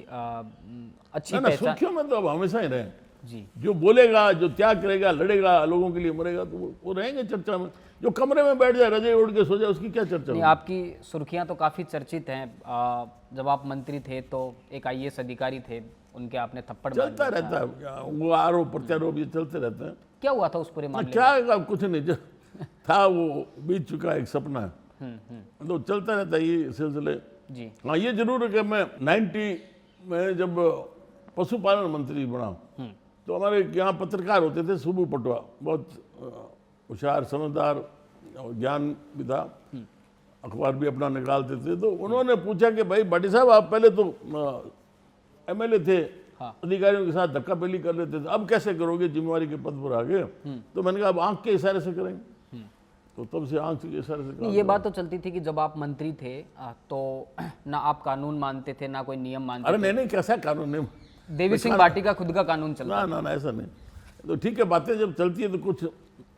अच्छी ना पहचान। सुर्खियों में तो अब हमेशा ही रहे। जी जो बोलेगा, जो त्याग करेगा, लड़ेगा, लोगों के लिए मरेगा, तो वो रहेंगे चर्चा में। जो कमरे में बैठ जाए, रजाई ओढ़ के सो जाए, उसकी क्या चर्चा नहीं, होगी? आपकी सुर्खियां तो काफ़ी चर्चित हैं। जब आप मंत्री थे तो एक आईएएस अधिकारी थे, उनके आपने थप्पड़ मार चलता दिया रहता है, वो आरोप प्रत्यारोप ये चलते रहते हैं। क्या हुआ था उस पूरे मामले में? क्या कुछ नहीं, जो था वो बीत चुका एक सपना है, तो चलता रहता है ये सिलसिले। जी हाँ, ये जरूर है कि मैं 90 में जब पशुपालन मंत्री बना तो हमारे यहाँ पत्रकार होते थे, सुबू पटवा, बहुत होशियार, समझदार और ज्ञान भी था, अखबार भी अपना निकालते थे। तो उन्होंने पूछा कि भाई भाटी साहब, आप पहले तो एमएलए थे, हाँ। अधिकारियों के साथ धक्का पेली कर लेते थे, अब कैसे करोगे, जिम्मेवारी के पद पर आ गए? तो मैंने कहा अब आंख के इशारे से करेंगे। तो तब से आंख के इशारे से नहीं, काम ये बात तो चलती थी कि जब आप मंत्री थे तो ना आप कानून मानते थे, ना कोई नियम मानते अरे नहीं, कैसा कानून नहीं, थे। देवी सिंह भाटी का खुद का कानून चलता। ना ऐसा नहीं। तो ठीक है, बातें जब चलती है तो कुछ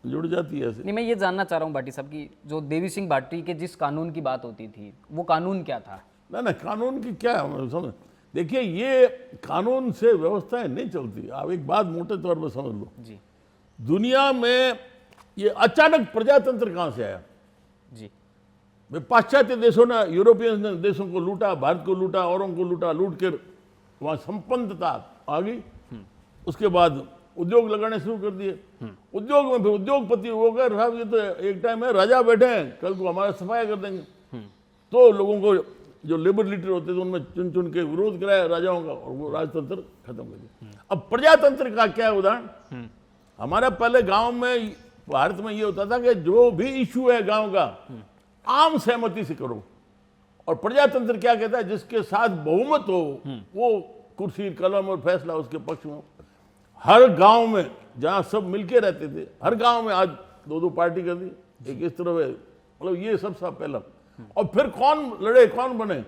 जुड़ जाती है ऐसे। नहीं, मैं ये जानना चाह रहा हूँ भाटी साहब की जो देवी सिंह भाटी के जिस कानून की बात होती थी, वो कानून क्या था? ना कानून की क्या समझ, देखिए ये कानून से व्यवस्थाएं नहीं चलती। आप एक बात मोटे तौर पर समझ लो, जी दुनिया में ये अचानक प्रजातंत्र कहाँ से आया? जी पाश्चात्य देशों ने, यूरोपियन देशों को लूटा, भारत को लूटा, औरों को लूटा, लूट कर वहाँ संपन्नता आ गई। उसके बाद उद्योग लगाने शुरू कर दिए, उद्योग में फिर उद्योगपति हो गए। साहब ये तो एक टाइम है, राजा बैठे हैं, कल को हमारा सफाया कर देंगे। तो लोगों को जो लेबर लीडर होते थे उनमें चुन चुन के विरोध कराया राजाओं का, और वो राजतंत्र खत्म कर दिया। अब प्रजातंत्र का क्या उदाहरण? हमारा पहले गांव में, भारत में ये होता था कि जो भी इशू है गांव का, आम सहमति से करो। और प्रजातंत्र क्या कहता है? जिसके साथ बहुमत हो वो कुर्सी कलम और फैसला उसके पक्ष में हो। हर गांव में जहां सब मिलके रहते थे, हर गांव में आज 2-2 पार्टी कर दी, एक इस तरफ है, मतलब ये सबसे पहला। और फिर कौन लड़े, कौन बने?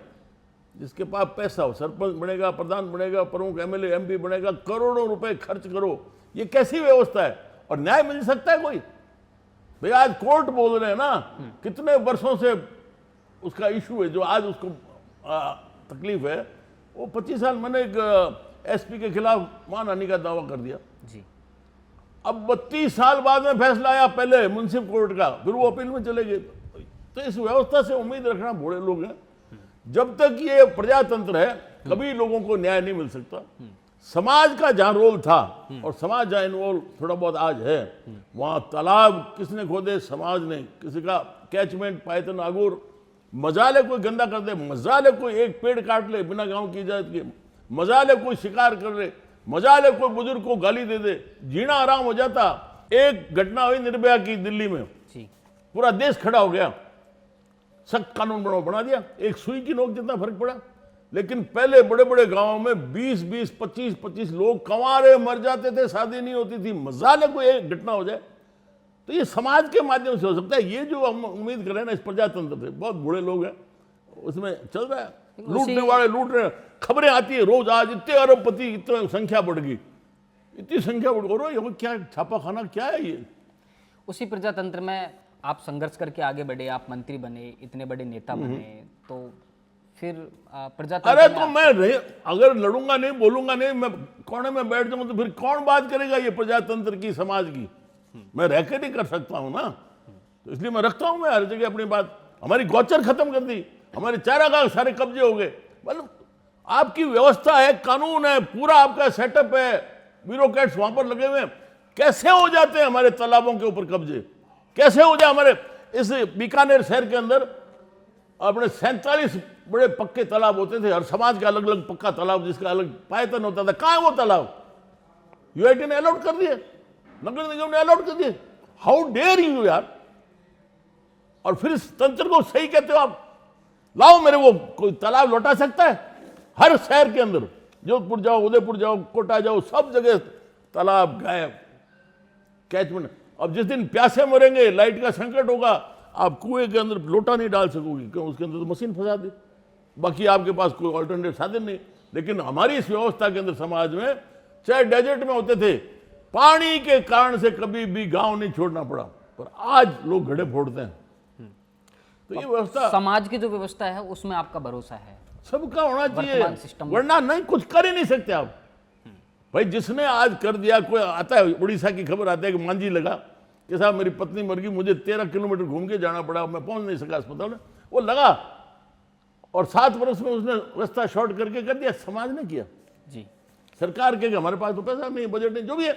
जिसके पास पैसा हो, सरपंच बनेगा, प्रधान बनेगा, प्रमुख एमएलए एमपी बनेगा, करोड़ों रुपए खर्च करो। ये कैसी व्यवस्था है? और न्याय मिल सकता है कोई? भाई आज कोर्ट बोल रहे हैं ना, कितने वर्षों से उसका इशू है, जो आज उसको तकलीफ है। वो 25 साल मैंने एक एसपी के खिलाफ मानहानि का दावा कर दिया जी। अब 32 साल बाद में फैसला आया, पहले मुंसिफ कोर्ट का, फिर वो अपील में चले गए। तो इस व्यवस्था से उम्मीद रखना बूढ़े लोग हैं। जब तक ये प्रजातंत्र है, कभी लोगों को न्याय नहीं मिल सकता। समाज का जहां रोल था, और समाज जहां इन्वॉल्व थोड़ा बहुत आज है, वहां तालाब किसने खोदे? समाज ने। किसी का कैचमेंट पायतन आगुर, मजाले कोई गंदा कर दे, मजाले कोई एक पेड़ काट ले बिना गांव की इजाजत के, मजाले कोई शिकार कर ले, मजाले कोई बुजुर्ग को गाली दे दे, जीना आराम हो जाता। एक घटना हुई निर्भया की दिल्ली में, जी पूरा देश खड़ा हो गया, सख्त कानून बना दिया, एक सुई की नोक जितना फर्क पड़ा। लेकिन पहले बड़े बड़े गांवों में 20-20, 25-25 लोग कंवारे मर जाते थे, शादी नहीं होती थी, मजाले कोई एक घटना हो जाए। तो ये समाज के माध्यम से हो सकता है। ये जो हम उम्मीद करें ना इस प्रजातंत्र से, बहुत बूढ़े लोग हैं, उसमें चल रहा है। लूटने वाले लूट रहे हैं, खबरें आती है रोज, आज इतने अरबपति, इतनी संख्या बढ़ गई, इतनी संख्या बढ़ गई। ये क्या छापा खाना क्या है ये? उसी प्रजातंत्र में आप संघर्ष करके आगे बढ़े, आप मंत्री बने, इतने बड़े नेता बने, तो फिर प्रजातंत्र अरे तो मैं अगर लड़ूंगा नहीं, बोलूंगा नहीं, मैं कोने में बैठ जाऊंगा, तो फिर कौन बात करेगा ये प्रजातंत्र की, समाज की? मैं रह के नहीं कर सकता हूं ना। तो इसलिए मैं रखता हूं मैं हर जगह अपनी बात। हमारी गौचर खत्म कर दी, हमारे चारागाह सारे कब्जे हो गए। मतलब आपकी व्यवस्था है, कानून है, पूरा आपका सेटअप है, ब्यूरोक्रेट्स वहां पर लगे हुए हैं। कैसे हो जाते हैं हमारे तालाबों के ऊपर कब्जे? कैसे हो जाए? हमारे इस बीकानेर शहर के अंदर अपने 47 बड़े पक्के तालाब होते थे, हर समाज का अलग अलग पक्का तालाब, जिसका अलग पायतन होता था। कहां है वो तालाब? यूआईटी ने अलॉट कर दिए, नगर निगम ने अलॉट कर दिए। हाउ डेयर यू यार! और फिर इस तंत्र को सही कहते हो आप? लाओ मेरे वो कोई तालाब लौटा सकता है? हर शहर के अंदर, जोधपुर जाओ, उदयपुर जाओ, कोटा जाओ, सब जगह तालाब गायब, कैचमेंट। अब जिस दिन प्यासे मरेंगे, लाइट का संकट होगा, आप कुएं के अंदर लोटा नहीं डाल सकोगे, क्यों? उसके अंदर तो मशीन फंसा दी। बाकी आपके पास कोई ऑल्टरनेट साधन नहीं। लेकिन हमारी इस व्यवस्था के अंदर समाज में, चाहे डेजर्ट में होते थे, पानी के कारण से कभी भी गांव नहीं छोड़ना पड़ा, पर आज लोग घड़े फोड़ते हैं। तो ये व्यवस्था, समाज की जो व्यवस्था है उसमें आपका भरोसा है? सबका होना चाहिए, वर्तमान सिस्टम में। वरना नहीं कुछ कर ही नहीं सकते आप। भाई जिसने आज कर दिया, कोई आता है उड़ीसा की खबर आता है कि मांझी लगा कि साहब मेरी पत्नी मर गई, मुझे 13 किलोमीटर घूम के जाना पड़ा, मैं पहुंच नहीं सका अस्पताल में, वो लगा और 7 वर्ष में उसने रास्ता शॉर्ट करके कर दिया। समाज ने किया जी। सरकार के हमारे पास तो पैसा नहीं, बजट नहीं, जो भी है।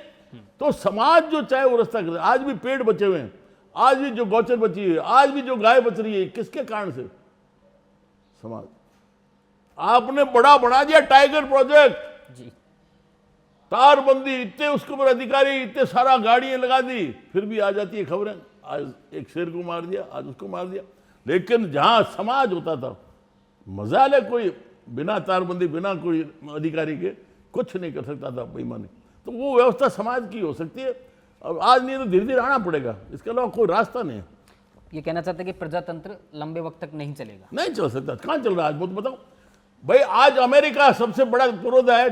तो समाज जो चाहे वो रास्ता करे। आज भी पेड़ बचे हुए हैं, आज भी जो गौचर बची है, आज भी जो गाय बच रही है, किसके कारण से? समाज। आपने बड़ा बना दिया टाइगर प्रोजेक्ट जी। तारबंदी, इतने उसके ऊपर अधिकारी, इतने सारा गाड़ियां लगा दी, फिर भी आ जाती है खबरें, आज एक शेर को मार दिया, आज उसको मार दिया। लेकिन जहां समाज होता था, मजाल है, कोई बिना तारबंदी, बिना कोई अधिकारी के कुछ नहीं कर सकता था बेईमानी। तो वो व्यवस्था समाज की हो सकती है। अब आज नहीं तो धीरे धीरे आना पड़ेगा, इसके अलावा कोई रास्ता नहीं है। ये कहना चाहते हैं कि प्रजातंत्र लंबे वक्त तक नहीं चलेगा? नहीं चल सकता। कहाँ चल रहा है आज, बताओ भाई। आज अमेरिका सबसे बड़ा पुरोधा है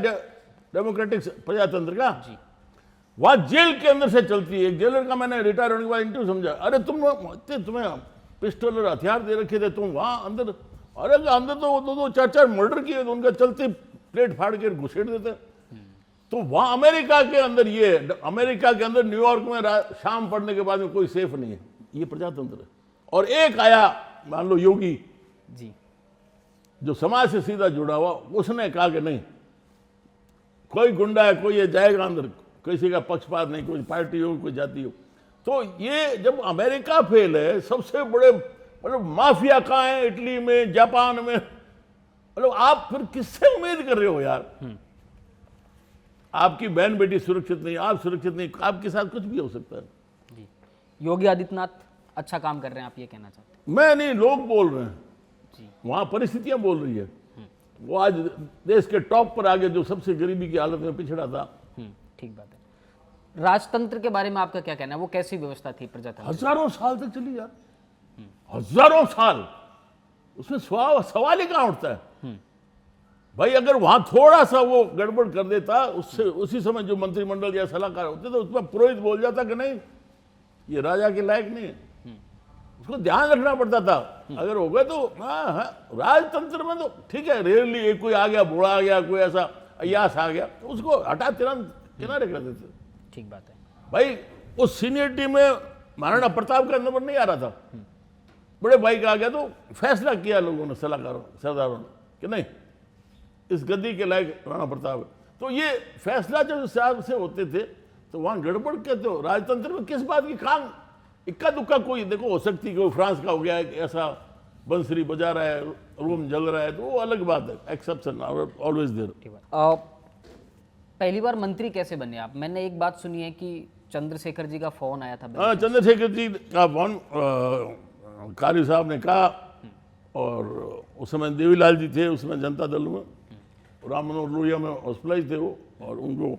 डेमोक्रेटिक प्रजातंत्र का, वहां जेल के अंदर से चलती है। एक जेलर का मैंने रिटायर होने के बाद इंटरव्यू समझा, अरे तुम्हें पिस्टल और हथियार दे रखे थे, तुम वहां अंदर, अरे अंदर तो 2-4 मर्डर किए, तो उनका चलते प्लेट फाड़ के घुसेड़ देते। तो वहां अमेरिका के अंदर, ये अमेरिका के अंदर न्यूयॉर्क में शाम पड़ने के बाद में कोई सेफ नहीं है। ये प्रजातंत्र है। और एक आया, मान लो योगी जी, जो समाज से सीधा जुड़ा हुआ, उसने कहा कि नहीं, कोई गुंडा है, कोई ये जाएगा अंदर, किसी का पक्षपात नहीं, कोई पार्टी हो, कोई जाति हो। तो ये जब अमेरिका फेल है, सबसे बड़े मतलब माफिया कहाँ है, इटली में, जापान में, मतलब आप फिर किससे उम्मीद कर रहे हो यार? आपकी बहन बेटी सुरक्षित नहीं, आप सुरक्षित नहीं, आपके साथ कुछ भी हो सकता है। जी। योगी आदित्यनाथ अच्छा काम कर रहे हैं, आप ये कहना चाहते हैं? मैं नहीं, लोग बोल रहे हैं जी। वहां परिस्थितियां बोल रही है। वो आज देश के टॉप पर आगे, जो सबसे गरीबी की हालत में पिछड़ा था। ठीक बात है। राजतंत्र के बारे में आपका क्या कहना है? वो कैसी व्यवस्था थी प्रजातंत्र? हजारों साल तक चली यार, हजारों साल, उसमें सवाल ही कहां उठता है? भाई अगर वहां थोड़ा सा वो गड़बड़ कर देता, उससे उसी समय जो मंत्रिमंडल या सलाहकार होते थे, उसमें पुरोहित बोल जाता कि नहीं, ये राजा के लायक नहीं है, उसको ध्यान रखना पड़ता था। अगर हो गए तो हाँ, राजतंत्र में तो ठीक है, रेयरली एक कोई आ गया, बूढ़ा आ गया, कोई ऐसा अयास आ गया, तो उसको हटा तुरंत किनारे कर देते। ठीक बात है भाई उस सीनियरिटी में महाराणा प्रताप का नंबर नहीं आ रहा था, बड़े भाई का आ गया, तो फैसला किया लोगों ने, सलाहकारों, सरदारों ने, कि नहीं, इस गद्दी के लायक राणा प्रताप है। तो ये फैसला जब हिसाब से होते थे, तो वहां गड़बड़ के, तो राजतंत्र में किस बात की काम, इक्का दुक्का कोई देखो हो सकती, कोई फ्रांस का हो गया ऐसा, बंसरी बजा रहा है, रूम जल रहा है, तो वो अलग बात है, एक्सेप्शन ऑलवेज देयर। पहली बार मंत्री कैसे बने आप? मैंने एक बात सुनी है कि चंद्रशेखर जी का फोन आया था। हाँ, चंद्रशेखर जी का फोन कारी साहब ने कहा, और उस समय देवीलाल जी थे, उसमें जनता दल में, राम मनोहर लोहिया में हॉस्पिटलाइज थे वो, और उनको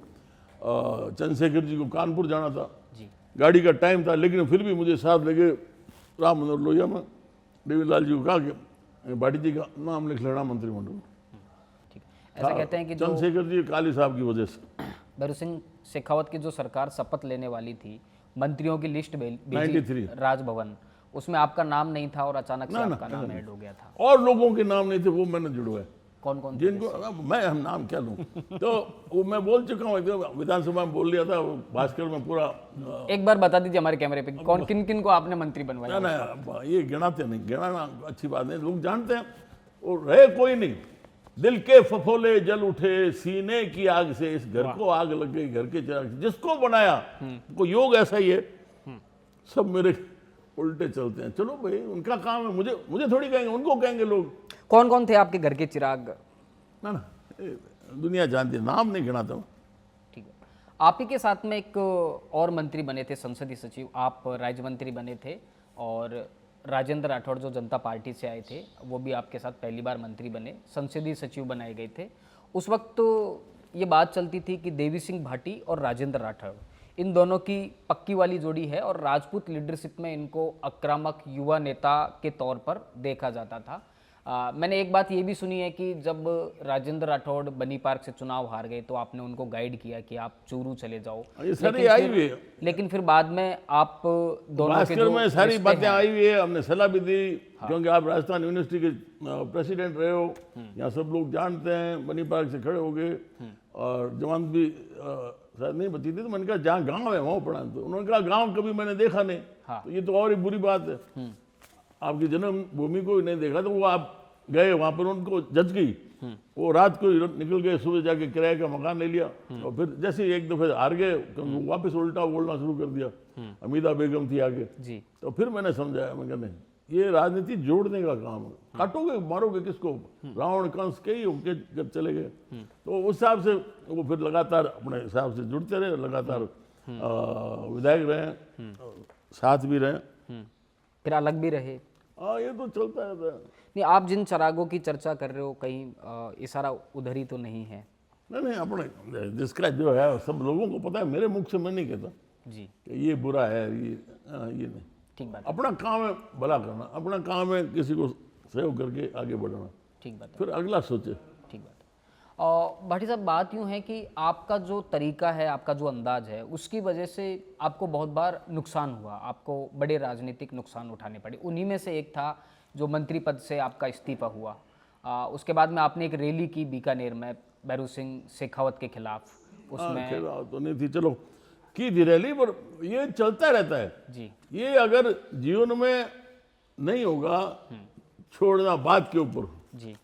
चंद्रशेखर जी को कानपुर जाना था जी। गाड़ी का टाइम था, लेकिन फिर भी मुझे साथ लगे राम मनोहर लोहिया में। देवीलाल जी को कहा कि भाटी जी का नाम लिख लेना मंत्रिमंडल में। ठीक है। ऐसा कहते हैं कि चंद्रशेखर जी काली साहब की वजह से भैरू सिंह शेखावत की जो सरकार शपथ लेने वाली थी, मंत्रियों की लिस्ट भेजी 93 राजभवन, उसमें आपका नाम नहीं था और अचानक से आपका नाम ऐड हो गया था। और लोगों के नाम नहीं थे, वो मैंने जुड़वाए। कौन कौन? जिनको अब मैं हम नाम क्या लूँ, तो वो मैं बोल चुका हूँ, विधानसभा में बोल लिया था, भास्कर में पूरा। एक बार बता दीजिए हमारे कैमरे पे, कौन किन किन को आपने मंत्री बनवाया? ना ये गिनाते नहीं, गिनाना अच्छी बात नहीं, लोग जानते हैं। वो रहे कोई नहीं, दिल के फफोले जल उठे सीने की आग से, इस घर को आग लग गई घर के चिराग से, जिसको बनाया को योग ऐसा ही है। सब मेरे उल्टे चलते हैं। चलो भाई, उनका काम है, मुझे थोड़ी कहेंगे, उनको कहेंगे लोग। कौन कौन थे आपके घर के चिराग? ना दुनिया जानती है, नाम नहीं गिनाता हूँ। ठीक है। आप ही के साथ में एक और मंत्री बने थे, संसदीय सचिव, आप राज्य मंत्री बने थे, और राजेंद्र राठौड़ जो जनता पार्टी से आए थे, वो भी आपके साथ पहली बार मंत्री बने, संसदीय सचिव बनाए गए थे। उस वक्त तो ये बात चलती थी कि देवी सिंह भाटी और राजेंद्र राठौड़, इन दोनों की पक्की वाली जोड़ी है, और राजपूत लीडरशिप में इनको आक्रामक युवा नेता के तौर पर देखा जाता था। मैंने एक बात ये भी सुनी है कि जब राजेंद्र राठौड़ बनी पार्क से चुनाव हार गए तो आपने उनको गाइड किया कि आप चूरू चले जाओ, ये सारी आई हुई है। लेकिन फिर बाद में आप दोनों के भास्कर जो में सारी रिश्ते बातें हैं- आई हुई है, हमने सलाह भी दी, क्योंकि आप राजस्थान यूनिवर्सिटी के प्रेसिडेंट रहे हो, यहाँ सब लोग जानते हैं, बनी पार्क से खड़े हो गए और जमानत भी शायद नहीं बची थी, तो मैंने कहा जहाँ गांव है वहाँ पढ़ा। तो उन्होंने कहा गांव कभी मैंने देखा नहीं, तो ये तो और ही बुरी बात है, आपकी जन्मभूमि को ही नहीं देखा। तो वो आप गए वहाँ पर, उनको जज गई, वो रात को ही निकल गए, सुबह जाके किराए का मकान ले लिया और फिर जैसे ही एक दफे हार गए क्योंकि वापस उल्टा बोलना शुरू कर दिया, हमीदा बेगम थी आगे। जी तो फिर मैंने समझाया, मैं कहा नहीं, ये राजनीति जोड़ने का काम है, काटोगे मारोगे किसको, रावण कंस कई होके जब चले गए। तो उस हिसाब से वो फिर लगातार अपने हिसाब से जुड़ते रहे, लगातार विधायक रहे, साथ भी रहे, फिर अलग भी रहे। हाँ ये तो चलता रहता है। नहीं, आप जिन चरागों की चर्चा कर रहे हो कहीं इशारा उधर ही तो नहीं है? नहीं अपने जिसका जो है सब लोगों को पता है, मेरे मुख से मैं नहीं कहता जी कि ये बुरा है, ये नहीं। ठीक बात, अपना काम है भला करना, अपना काम है किसी को सहयोग करके आगे बढ़ाना, ठीक बात है, फिर अगला सोचे। ठीक बात है। और भाटी साहब, बात यूँ है कि आपका जो तरीका है, आपका जो अंदाज है, उसकी वजह से आपको बहुत बार नुकसान हुआ, आपको बड़े राजनीतिक नुकसान उठाने पड़े। उन्हीं में से एक था जो मंत्री पद से आपका इस्तीफा हुआ। उसके बाद में आपने एक रैली की बीकानेर में भैरू सिंह शेखावत के खिलाफ, उसमें तो नहीं थी, चलो की थी रैली, पर ये चलता रहता है जी ये, अगर जीवन में नहीं होगा छोड़ना बात के ऊपर जी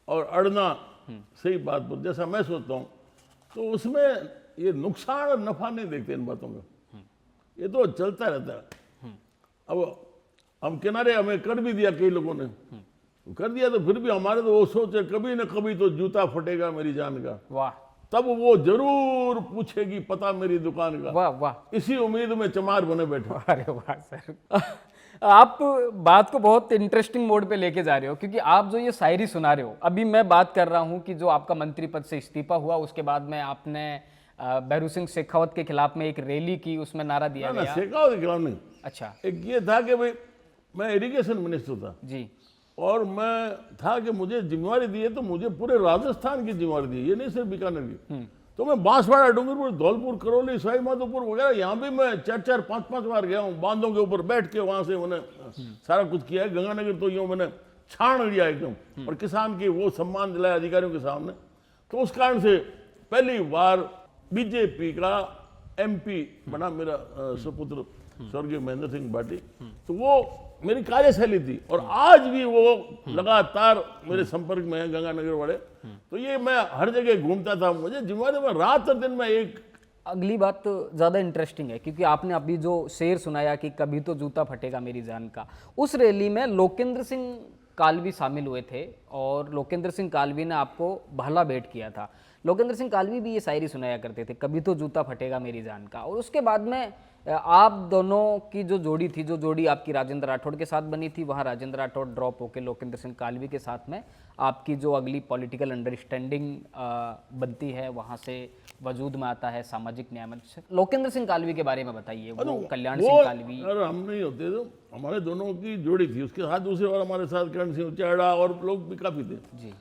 और अड़ना सही बात पर, जैसा मैं सोचता हूँ, तो उसमें ये नुकसान और नफा नहीं देखते इन बातों में, ये तो चलता रहता है। अब हम किनारे हमें कर भी दिया कई लोगों ने, कर दिया, तो फिर भी हमारे तो वो सोच है कभी न कभी तो जूता फटेगा मेरी जान का, वाह तब वो जरूर पूछेगी पता मेरी दुकान का, वाह वाह, इसी उम्मीद में चमार बने बैठे। अरे वाह सर, आप बात को बहुत इंटरेस्टिंग मोड पे लेके जा रहे हो, क्योंकि आप जो ये शायरी सुना रहे हो, अभी मैं बात कर रहा हूँ कि जो आपका मंत्री पद से इस्तीफा हुआ, उसके बाद में आपने भैरू सिंह शेखावत के खिलाफ में एक रैली की, उसमें नारा दिया ना गया। शेखावत के खिलाफ नहीं, अच्छा एक ये था कि भाई मैं इरिगेशन मिनिस्टर था जी, और मैं था कि मुझे जिम्मेवारी दी है तो मुझे पूरे राजस्थान की जिम्मेवारी दी है, ये नहीं सिर्फ बीकानेर की। तो मैं बांसवाड़ा, डूंगरपुर, धौलपुर, करौली, सवाई माधोपुर वगैरह यहाँ भी मैं 4-4, 5-5 बार गया हूँ, बांधों के ऊपर बैठ के वहाँ से मैंने सारा कुछ किया है। गंगानगर तो यूँ मैंने छान लिया एकदम, और किसान की वो सम्मान दिलाया अधिकारियों के सामने। तो उस कारण से पहली बार बीजेपी का MP बना मेरा सुपुत्र स्वर्गीय महेंद्र सिंह भाटी। तो वो मेरी कार्यशैली थी, और आज भी वो लगातार मेरे संपर्क में है गंगानगर वाले। तो ये मैं हर जगह घूमता था, मुझे जिम्मेदारी में रात और दिन में एक। अगली बात तो ज़्यादा इंटरेस्टिंग है, क्योंकि आपने अभी जो शेर सुनाया कि कभी तो जूता फटेगा मेरी जान का, उस रैली में लोकेंद्र सिंह कालवी शामिल हुए थे, और लोकेंद्र सिंह कालवी ने आपको भाला भेंट किया था। लोकेंद्र सिंह कालवी भी ये शायरी सुनाया करते थे, कभी तो जूता फटेगा मेरी जान का। और उसके बाद में आप दोनों की जो जोड़ी थी, जो जोड़ी आपकी राजेंद्र राठौड़ के साथ बनी थी, वहाँ राजेंद्र राठौड़ ड्रॉप होकर लोकेंद्र सिंह कालवी के साथ में आपकी जो अगली पॉलिटिकल अंडरस्टैंडिंग बनती है, वहाँ से वजूद में आता है सामाजिक न्याय मंच। लोकेंद्र सिंह कालवी के बारे में बताइए, वो कल्याण सिंह कालवी। अरे हम नहीं होते तो हमारे दोनों की जोड़ी थी, उसके साथ दूसरे बार हमारे साथ करण सिंह उचाड़ा और लोग भी काफ़ी थे जी।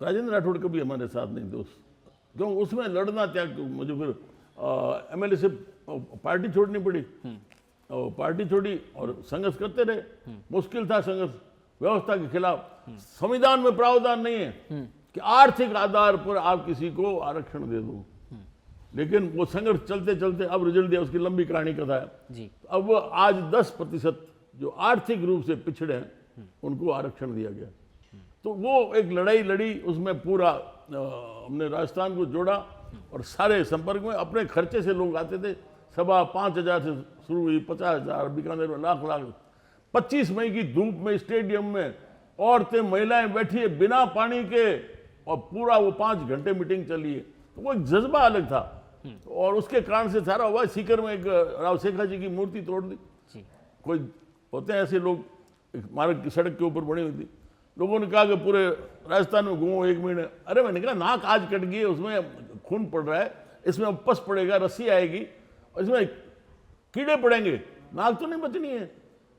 राजेंद्र राठौड़ कभी हमारे साथ नहीं थे, क्यों उसमें लड़ना त्याग, मुझे फिर MLA से पार्टी छोड़नी पड़ी, और पार्टी छोड़ी और संघर्ष करते रहे। मुश्किल था संघर्ष व्यवस्था के खिलाफ। संविधान में प्रावधान नहीं है कि आर्थिक आधार पर आप किसी को आरक्षण दे दो, लेकिन वो संघर्ष चलते चलते अब रिजल्ट दिया, उसकी लंबी कहानी कथा है जी। अब आज 10% जो आर्थिक रूप से पिछड़े हैं उनको आरक्षण दिया गया। तो वो एक लड़ाई लड़ी, उसमें पूरा हमने राजस्थान को जोड़ा, और सारे संपर्क में अपने खर्चे से लोग आते थे। सभा 5,000 से शुरू हुई, 50,000, बीकानेर में लाख लाख। 25 मई की धूप में स्टेडियम में औरतें महिलाएं बैठी है बिना पानी के, और पूरा वो 5 घंटे मीटिंग चली है। तो वो एक जज्बा अलग था, और उसके कारण से सारा हुआ। सीकर में एक राव शेखा जी की मूर्ति तोड़ दी। कोई होते हैं ऐसे लोग, मार्ग की सड़क के ऊपर बनी हुई थी, लोगों ने कहा कि पूरे राजस्थान में घूमो 1 महीने। अरे मैंने कहा नाक आज कट गई है, उसमें खून पड़ रहा है, इसमें पस पड़ेगा, रस्सी आएगी और इसमें कीड़े पड़ेंगे, नाक तो नहीं बचनी है।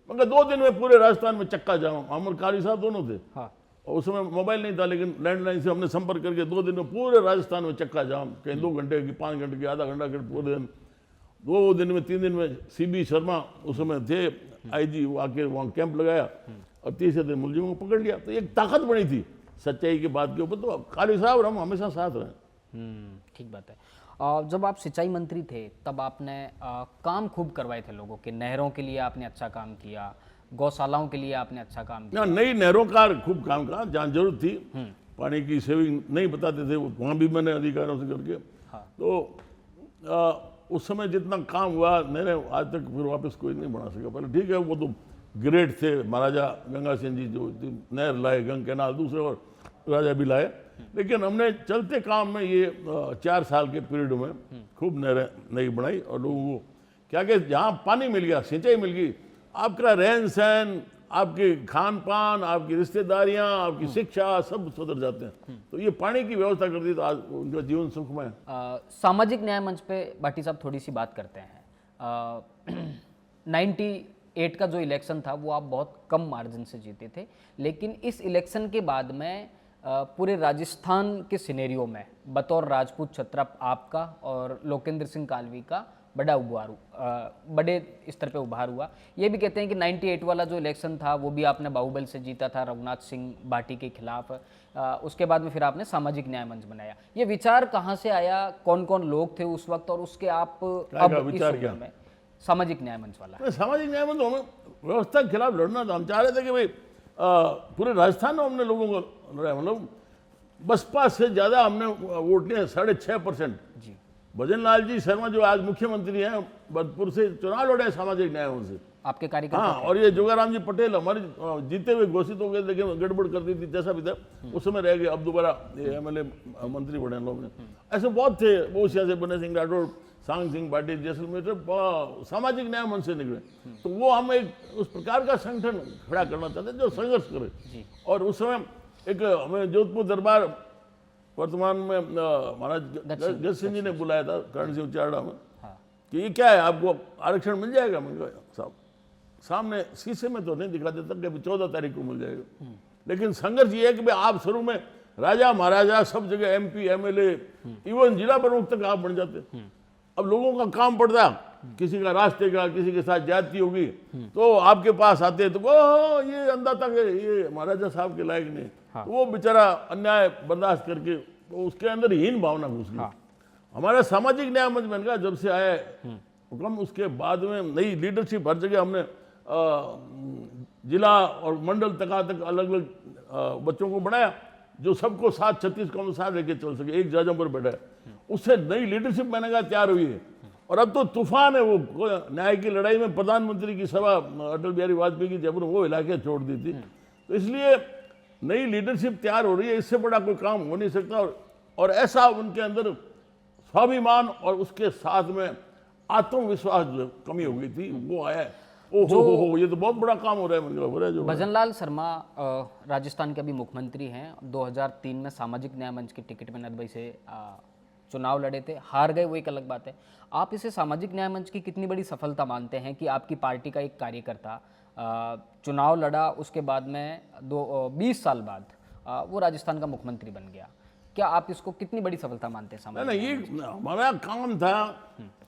मगर 2 दिन में पूरे राजस्थान में चक्का जाऊँ। अमर कारी साहब दोनों थे। हाँ। और उस समय मोबाइल नहीं था, लेकिन लैंडलाइन से हमने संपर्क करके 2 दिन में पूरे राजस्थान में चक्का जाम, कहीं 2 घंटे की, 5 घंटे की, आधा घंटा के, पूरे दिन 2 दिन में 3 दिन में CB शर्मा उस समय थे IG, वो आके वहाँ कैंप लगाया और तीसरे दिन मुलजिमों को पकड़ लिया। तो एक ताकत बनी थी सच्चाई की बात के ऊपर। तो काली साहब और हम हमेशा साथ रहे। ठीक बात है। जब आप सिंचाई मंत्री थे तब आपने काम खूब करवाए थे लोगों के, नहरों के लिए आपने अच्छा काम किया, गौशालाओं के लिए आपने अच्छा काम किया। नई नहरों का खूब काम करा, जहाँ जरूरत थी पानी की सेविंग नहीं बताते थे, वहाँ भी मैंने अधिकारियों से करके। तो उस समय जितना काम हुआ नहरें आज तक फिर वापस कोई नहीं बना सका। पहले ठीक है, वो तो ग्रेट थे, महाराजा गंगा सिंह जी जो नहर लाए, गंग कैनाल, दूसरे और राजा भी लाए। लेकिन हमने चलते काम में ये 4 साल के पीरियड में खूब नहरें नई बनाई और लोगों को क्या कि जहाँ पानी मिल गया, सिंचाई मिल गई, आपका रहन सहन, आपके खान पान, आपकी रिश्तेदारियाँ, आपकी शिक्षा, सब सुधर जाते हैं। तो ये पानी की व्यवस्था कर दी तो आज उनका जीवन सुखमय है। सामाजिक न्याय मंच पे भाटी साहब थोड़ी सी बात करते हैं। 98 का जो इलेक्शन था वो आप बहुत कम मार्जिन से जीते थे, लेकिन इस इलेक्शन के बाद में पूरे राजस्थान के सिनेरियो में बतौर राजपूत छत्र आपका और लोकेंद्र सिंह कालवी का बड़े स्तर पे उभार हुआ। ये भी कहते हैं कि 98 वाला जो इलेक्शन था वो भी आपने बाहुबल से जीता था, रघुनाथ सिंह भाटी के खिलाफ। उसके बाद में फिर आपने सामाजिक न्याय मंच बनाया। ये विचार कहाँ से आया, कौन कौन लोग थे उस वक्त, और उसके आप अब इस उम्र में सामाजिक न्याय मंच वाला? सामाजिक न्याय मंच हमें व्यवस्था के खिलाफ लड़ना था। हम चाह रहे थे कि भाई पूरे राजस्थान में हमने लोगों को लड़ा, मतलब बसपा से ज़्यादा हमने वोट लिए, 6.5%। जी। भजन लाल जी शर्मा जो आज मुख्यमंत्री हैं, भरतपुर से चुनाव लड़े सामाजिक न्याय से, आपके कार्यकर्ता। हाँ, और ये जोगाराम जी पटेल हमारे जीते हुए घोषित हो गए, लेकिन गड़बड़ कर दी थी, जैसा भी था उस समय रह गए। अब दोबारा MLA मंत्री बने लोग ने, ऐसे बहुत थे, बहुत से बने, सिंह राठौड़, सांग सिंह भाटी, जैसलमेर, सामाजिक न्याय मंच से निकले। तो वो हम एक उस प्रकार का संगठन खड़ा करना चाहते जो संघर्ष करे। और उस समय एक हमें जोधपुर दरबार वर्तमान में महाराज गज सिंह जी ने बुलाया था कर्ण सिंह चारडा में, कि ये क्या है, आपको आरक्षण मिल जाएगा? मैंने कहा साहब सामने शीशे में तो नहीं दिखा देता कि 14 तारीख को मिल जाएगा, लेकिन संघर्ष ये है कि भाई आप शुरू में राजा महाराजा सब जगह MP MLA इवन जिला प्रमुख तक आप बन जाते। अब लोगों का काम पड़ता, किसी का रास्ते का, किसी के साथ जाति होगी, तो आपके पास आते तो वो ये अंदाता कि ये महाराजा साहब के लायक नहीं। तो वो बेचारा अन्याय बर्दाश्त करके तो उसके अंदर हीन भावना घुस गई। हमारा सामाजिक न्याय मंच बन गया जब से आया हुक्म, उसके बाद में नई लीडरशिप हर जगह हमने जिला और मंडल तक अलग अलग बच्चों को बनाया, जो सबको साथ 36 कौम साथ लेके चल सके, एक जगह पर बैठा है। उससे नई लीडरशिप मैंने कहा तैयार हुई है। और अब तो तूफान है, वो न्याय की लड़ाई में प्रधानमंत्री की सभा अटल बिहारी वाजपेयी की जयपुर वो इलाके छोड़ दी थी। तो इसलिए नई लीडरशिप तैयार हो रही है, इससे बड़ा कोई काम हो नहीं सकता। और ऐसा उनके अंदर स्वाभिमान और उसके साथ में आत्मविश्वास जो कमी हो गई थी वो आया है। ओहो, ये तो बहुत बड़ा काम हो रहा है, मतलब हो रहा है जो। भजन लाल शर्मा राजस्थान के अभी मुख्यमंत्री हैं। 2003 में सामाजिक न्याय मंच की टिकट में नदबई से चुनाव लड़े थे, हार गए, वो एक अलग बात है। आप इसे सामाजिक न्याय मंच की कितनी बड़ी सफलता मानते हैं कि आपकी पार्टी का एक कार्यकर्ता चुनाव लड़ा, उसके बाद में 20 साल बाद वो राजस्थान का मुख्यमंत्री बन गया? क्या आप इसको कितनी बड़ी सफलता मानते हैं? नहीं, ये हमारा काम था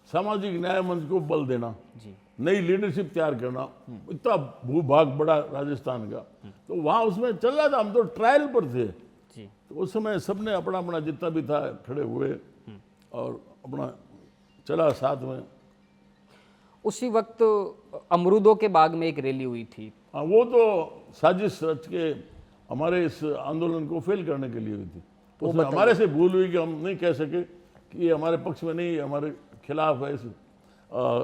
सामाजिक न्याय मंच को बल देना, जी, नई लीडरशिप तैयार करना। इतना भूभाग बड़ा राजस्थान का, तो वहाँ उसमें चल रहा था, हम तो ट्रायल पर थे जी। तो उस समय सबने अपना अपना जितना भी था खड़े हुए और अपना चला साथ में। उसी वक्त अमरूदों के बाग में एक रैली हुई थी। हाँ, वो तो साजिश रच के हमारे इस आंदोलन को फेल करने के लिए हुई थी। उसमें हमारे से भूल हुई कि हम नहीं कह सके कि ये हमारे पक्ष में नहीं, हमारे खिलाफ है। इस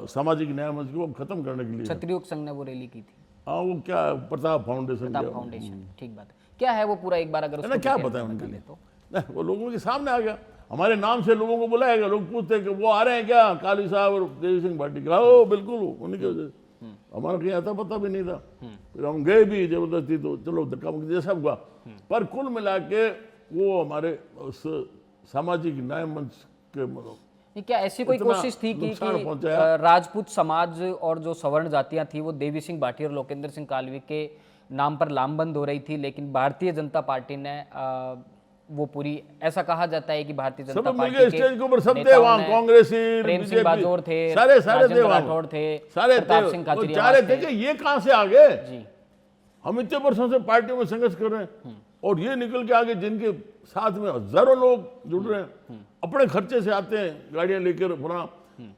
सामाजिक न्याय मंच को खत्म करने के लिए क्षत्रिय संघ ने वो रैली की थी। हाँ, वो क्या प्रताप फाउंडेशन, ठीक बात है। क्या है वो पूरा, एक बार अगर क्या पता है उनके लिए? तो नहीं, वो लोगों के सामने आ गया, हमारे नाम से लोगों को बुलाएगा, लोग पूछते हैं कि वो आ रहे हैं क्या, काली साहब और देवी सिंह भाटी का? ओ बिल्कुल, उन्हीं की वजह से हमारा कहीं आता पता भी नहीं था। फिर हम गए भी जबरदस्ती, तो चलो धक्का मुक्की जैसा हुआ। पर कुल मिला के वो हमारे उस सामाजिक न्याय मंच के क्या ऐसी कोई कोशिश थी कि राजपूत समाज और जो सवर्ण जातियां थी वो देवी सिंह भाटी और लोकेंद्र सिंह कालवी के नाम पर लामबंद हो रही थी, लेकिन भारतीय जनता पार्टी ने वो पूरी, ऐसा कहा जाता है कि भारतीय जनता सब मिल पार्टी गए के स्टेज के ऊपर, सब थे नेताओं वहाँ, ने, कांग्रेसी, प्रेम सिंह बीजेपी, बाजोर थे, सारे थे राजेंद्र वहाँ, राठौड़ थे, सारे प्रताप थे। सिंह वो खाचरियावास चाह रहे थे थे। कि ये कहाँ से आ गए, जी हम इतने वर्षों से पार्टी में संघर्ष कर रहे हैं और ये निकल के आगे जिनके साथ में हजारों लोग जुड़ रहे हैं, अपने खर्चे से आते हैं गाड़ियां लेकर अपना,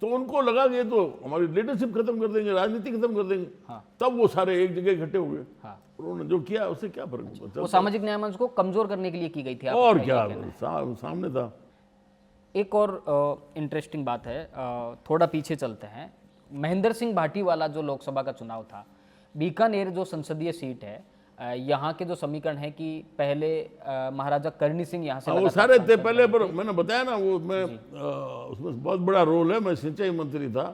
तो उनको लगा कि ये तो हमारी लीडरशिप खत्म कर देंगे, राजनीति खत्म कर देंगे। हाँ। तब वो सारे एक जगह इकट्ठे हो गए। हाँ। उन्होंने जो किया उससे क्या फर्क वो पड़ा? सामाजिक न्याय मंच को कमजोर करने के लिए की गई थी, और आपका क्या ये कहना है? सामने था। एक और इंटरेस्टिंग बात है, थोड़ा पीछे चलते हैं। महेंद्र सिंह भाटी वाला जो लोकसभा का चुनाव था, बीकानेर जो संसदीय सीट है, यहाँ के जो समीकरण है कि पहले महाराजा करणी सिंह यहाँ से वो लगातार सारे थे सांसद पहले, रहे पर थे। मैंने बताया ना वो मैं उसमें बहुत बड़ा रोल है, मैं सिंचाई मंत्री था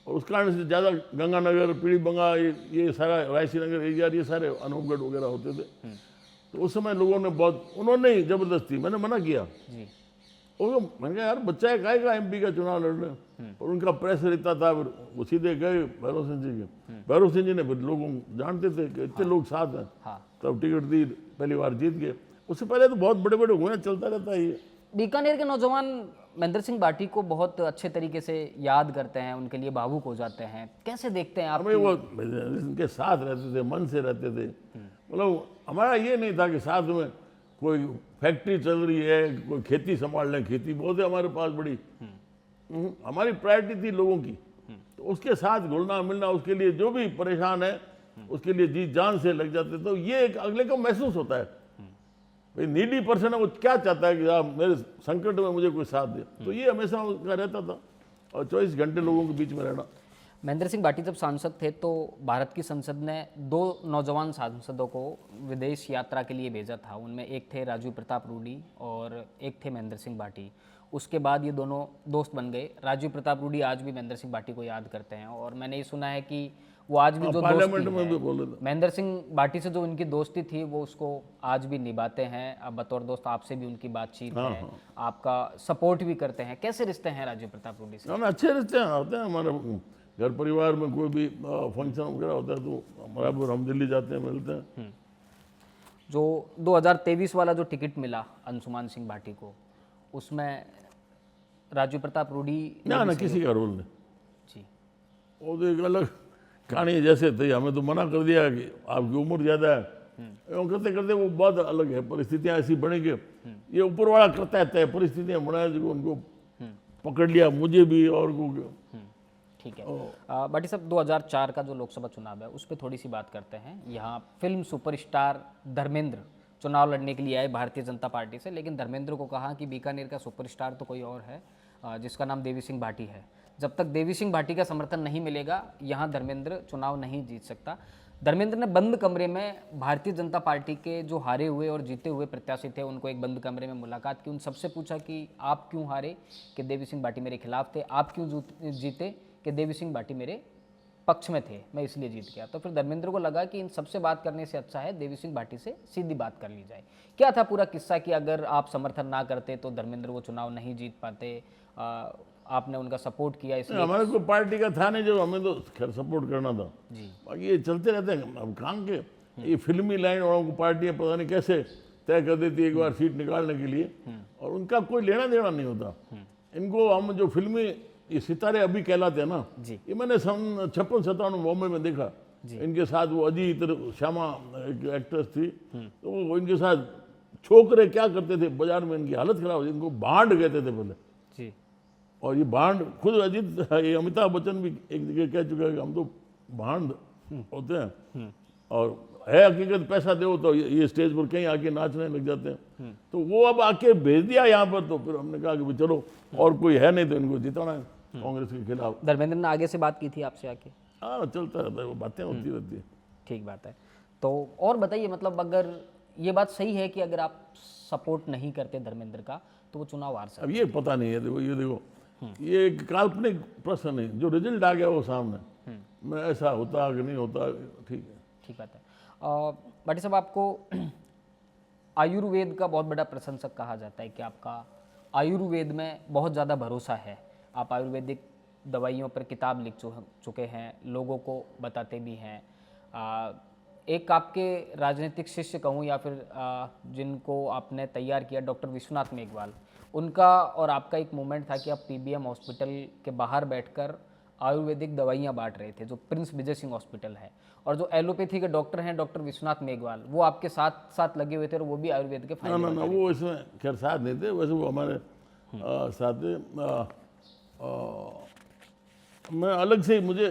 और उस कारण से ज़्यादा गंगानगर, पीड़ी बंगा, ये सारा रायसी नगर एरिया, ये सारे अनूपगढ़ वगैरह होते थे। तो उस समय लोगों ने बहुत, उन्होंने ही जबरदस्ती, मैंने मना किया, जी मैंने कहा यार बच्चा है काहे का एमपी का चुनाव लड़ने, और उनका प्रेशर इतना था, फिर वो सीधे गए भैरव सिंह जी के। भैरव सिंह जी ने फिर लोगों जानते थे कि इतने लोग साथ हैं, हाँ। तब टिकट दी, पहली बार जीत गए। उससे पहले तो बहुत बड़े बड़े हुए हैं, चलता रहता है ये। बीकानेर के नौजवान महेंद्र सिंह भाटी को बहुत अच्छे तरीके से याद करते हैं, उनके लिए भावुक हो जाते हैं, कैसे देखते हैं आप? हमें वो इनके साथ रहते थे, मन से रहते थे। मतलब हमारा ये नहीं था कि साथ में कोई फैक्ट्री चल रही है, कोई खेती संभाल लें, खेती बहुत है हमारे पास बड़ी। हमारी प्रायोरिटी थी लोगों की, तो उसके साथ घुलना मिलना, उसके लिए जो भी परेशान है उसके लिए जी जान से लग जाते। तो ये एक अगले को महसूस होता है, भाई नीडी पर्सन है, वो क्या चाहता है कि आप मेरे संकट में मुझे कोई साथ दे। तो ये हमेशा उसका रहता था, और 24 घंटे लोगों के बीच में रहना। महेंद्र सिंह भाटी जब सांसद थे तो भारत की संसद ने 2 नौजवान सांसदों को विदेश यात्रा के लिए भेजा था। उनमें एक थे राजीव प्रताप रूडी और एक थे महेंद्र सिंह भाटी। उसके बाद ये दोनों दोस्त बन गए। राजीव प्रताप रूडी आज भी महेंद्र सिंह भाटी को याद करते हैं, और मैंने ये सुना है कि वो आज भी जो पार्लियामेंट में भी दोस्ती बोले है महेंद्र सिंह भाटी से, जो उनकी दोस्ती थी, वो उसको आज भी निभाते हैं। अब बतौर दोस्त आपसे भी उनकी बातचीत है, आपका सपोर्ट भी करते हैं। कैसे रिश्ते हैं राजीव प्रताप रूडी से? हम अच्छे रिश्ते होते हैं हमारे घर परिवार में। कोई भी फंक्शन वगैरह होता है तो बराबर हम दिल्ली जाते हैं, मिलते हैं। जो 2023 वाला जो टिकट मिला अंशुमान सिंह भाटी को, उसमें राजीव प्रताप रूडी ना किसी का रोल नहीं जी, वो तो एक अलग कहानी है। जैसे थे हमें तो मना कर दिया कि आपकी उम्र ज़्यादा है, एवं करते करते वो बहुत अलग है, परिस्थितियाँ ऐसी बनेंगी। ये ऊपर वाला करता रहता है, परिस्थितियाँ बनाए जो उनको पकड़ लिया, मुझे भी और को। ठीक है। भाटी साहब, 2004 का जो लोकसभा चुनाव है उस पर थोड़ी सी बात करते हैं। यहाँ फिल्म सुपरस्टार धर्मेंद्र चुनाव लड़ने के लिए आए भारतीय जनता पार्टी से, लेकिन धर्मेंद्र को कहा कि बीकानेर का सुपरस्टार तो कोई और है, जिसका नाम देवी सिंह भाटी है। जब तक देवी सिंह भाटी का समर्थन नहीं मिलेगा, यहाँ धर्मेंद्र चुनाव नहीं जीत सकता। धर्मेंद्र ने बंद कमरे में भारतीय जनता पार्टी के जो हारे हुए और जीते हुए प्रत्याशी थे, उनको एक बंद कमरे में मुलाकात की। उन सबसे पूछा कि आप क्यों हारे, कि देवी सिंह भाटी मेरे खिलाफ थे। आप क्यों जीते, कि देवी सिंह भाटी मेरे पक्ष में थे, मैं इसलिए जीत गया। तो फिर धर्मेंद्र को लगा कि इन सबसे बात करने से अच्छा है देवी सिंह भाटी से सीधी बात कर ली जाए। क्या था पूरा किस्सा कि अगर आप समर्थन ना करते तो धर्मेंद्र वो चुनाव नहीं जीत पाते, आपने उनका सपोर्ट किया इसलिए? हमारे को पार्टी का था नहीं, जो हमें तो खैर सपोर्ट करना था जी। बाकी ये चलते रहते हैं अब काम के। ये फिल्मी लाइन वालों को पार्टियां पता नहीं कैसे तय कर देती है एक बार सीट निकालने के लिए, और उनका कोई लेना देना नहीं होता इनको। हम जो फिल्मी ये सितारे अभी कहलाते हैं ना, ये मैंने सन 56-57 बॉम्बे में देखा। इनके साथ वो अजीत श्यामा एक एक्ट्रेस थी, तो वो इनके साथ छोकरे क्या करते थे बाजार में, इनकी हालत खराब, इनको भांड कहते थे पहले जी। और ये भांड खुद अजीत, ये अमिताभ बच्चन भी एक जगह कह चुका है कि हम तो भांड होते हैं, और है हकीकत पैसा दो तो ये स्टेज पर कहीं आके नाचने लग जाते हैं। तो वो अब आके भेज दिया यहाँ पर, तो फिर हमने कहा कि चलो और कोई है नहीं तो इनको जिताना है कांग्रेस के खिलाफ। धर्मेंद्र ने आगे से बात की थी आपसे आके? हाँ, चलता रहता है, वो बातें होती रहती है। ठीक बात है। तो और बताइए, मतलब अगर ये बात सही है कि अगर आप सपोर्ट नहीं करते धर्मेंद्र का तो वो चुनाव हार सकते? अब ये पता नहीं है, देखो ये देखो ये एक काल्पनिक प्रश्न है, जो रिजल्ट आ गया वो सामने, मैं ऐसा होता कि नहीं होता, ठीक है। ठीक बात है। भाटी साहब, आपको आयुर्वेद का बहुत बड़ा प्रशंसक कहा जाता है कि आपका आयुर्वेद में बहुत ज़्यादा भरोसा है। आप आयुर्वेदिक दवाइयों पर किताब लिख चुके हैं, लोगों को बताते भी हैं। एक आपके राजनीतिक शिष्य कहूँ या फिर जिनको आपने तैयार किया, डॉक्टर विश्वनाथ मेघवाल, उनका और आपका एक मूवमेंट था कि आप पीबीएम हॉस्पिटल के बाहर बैठकर आयुर्वेदिक दवाइयाँ बांट रहे थे, जो प्रिंस विजय सिंह हॉस्पिटल है, और जो एलोपैथी के डॉक्टर हैं डॉक्टर विश्वनाथ मेघवाल, वो आपके साथ साथ लगे हुए थे और वो भी आयुर्वेद के फायदे ना बता रहे थे। वो इसमें खैर साथ नहीं थे, वैसे वो हमारे साथ थे। मैं अलग से मुझे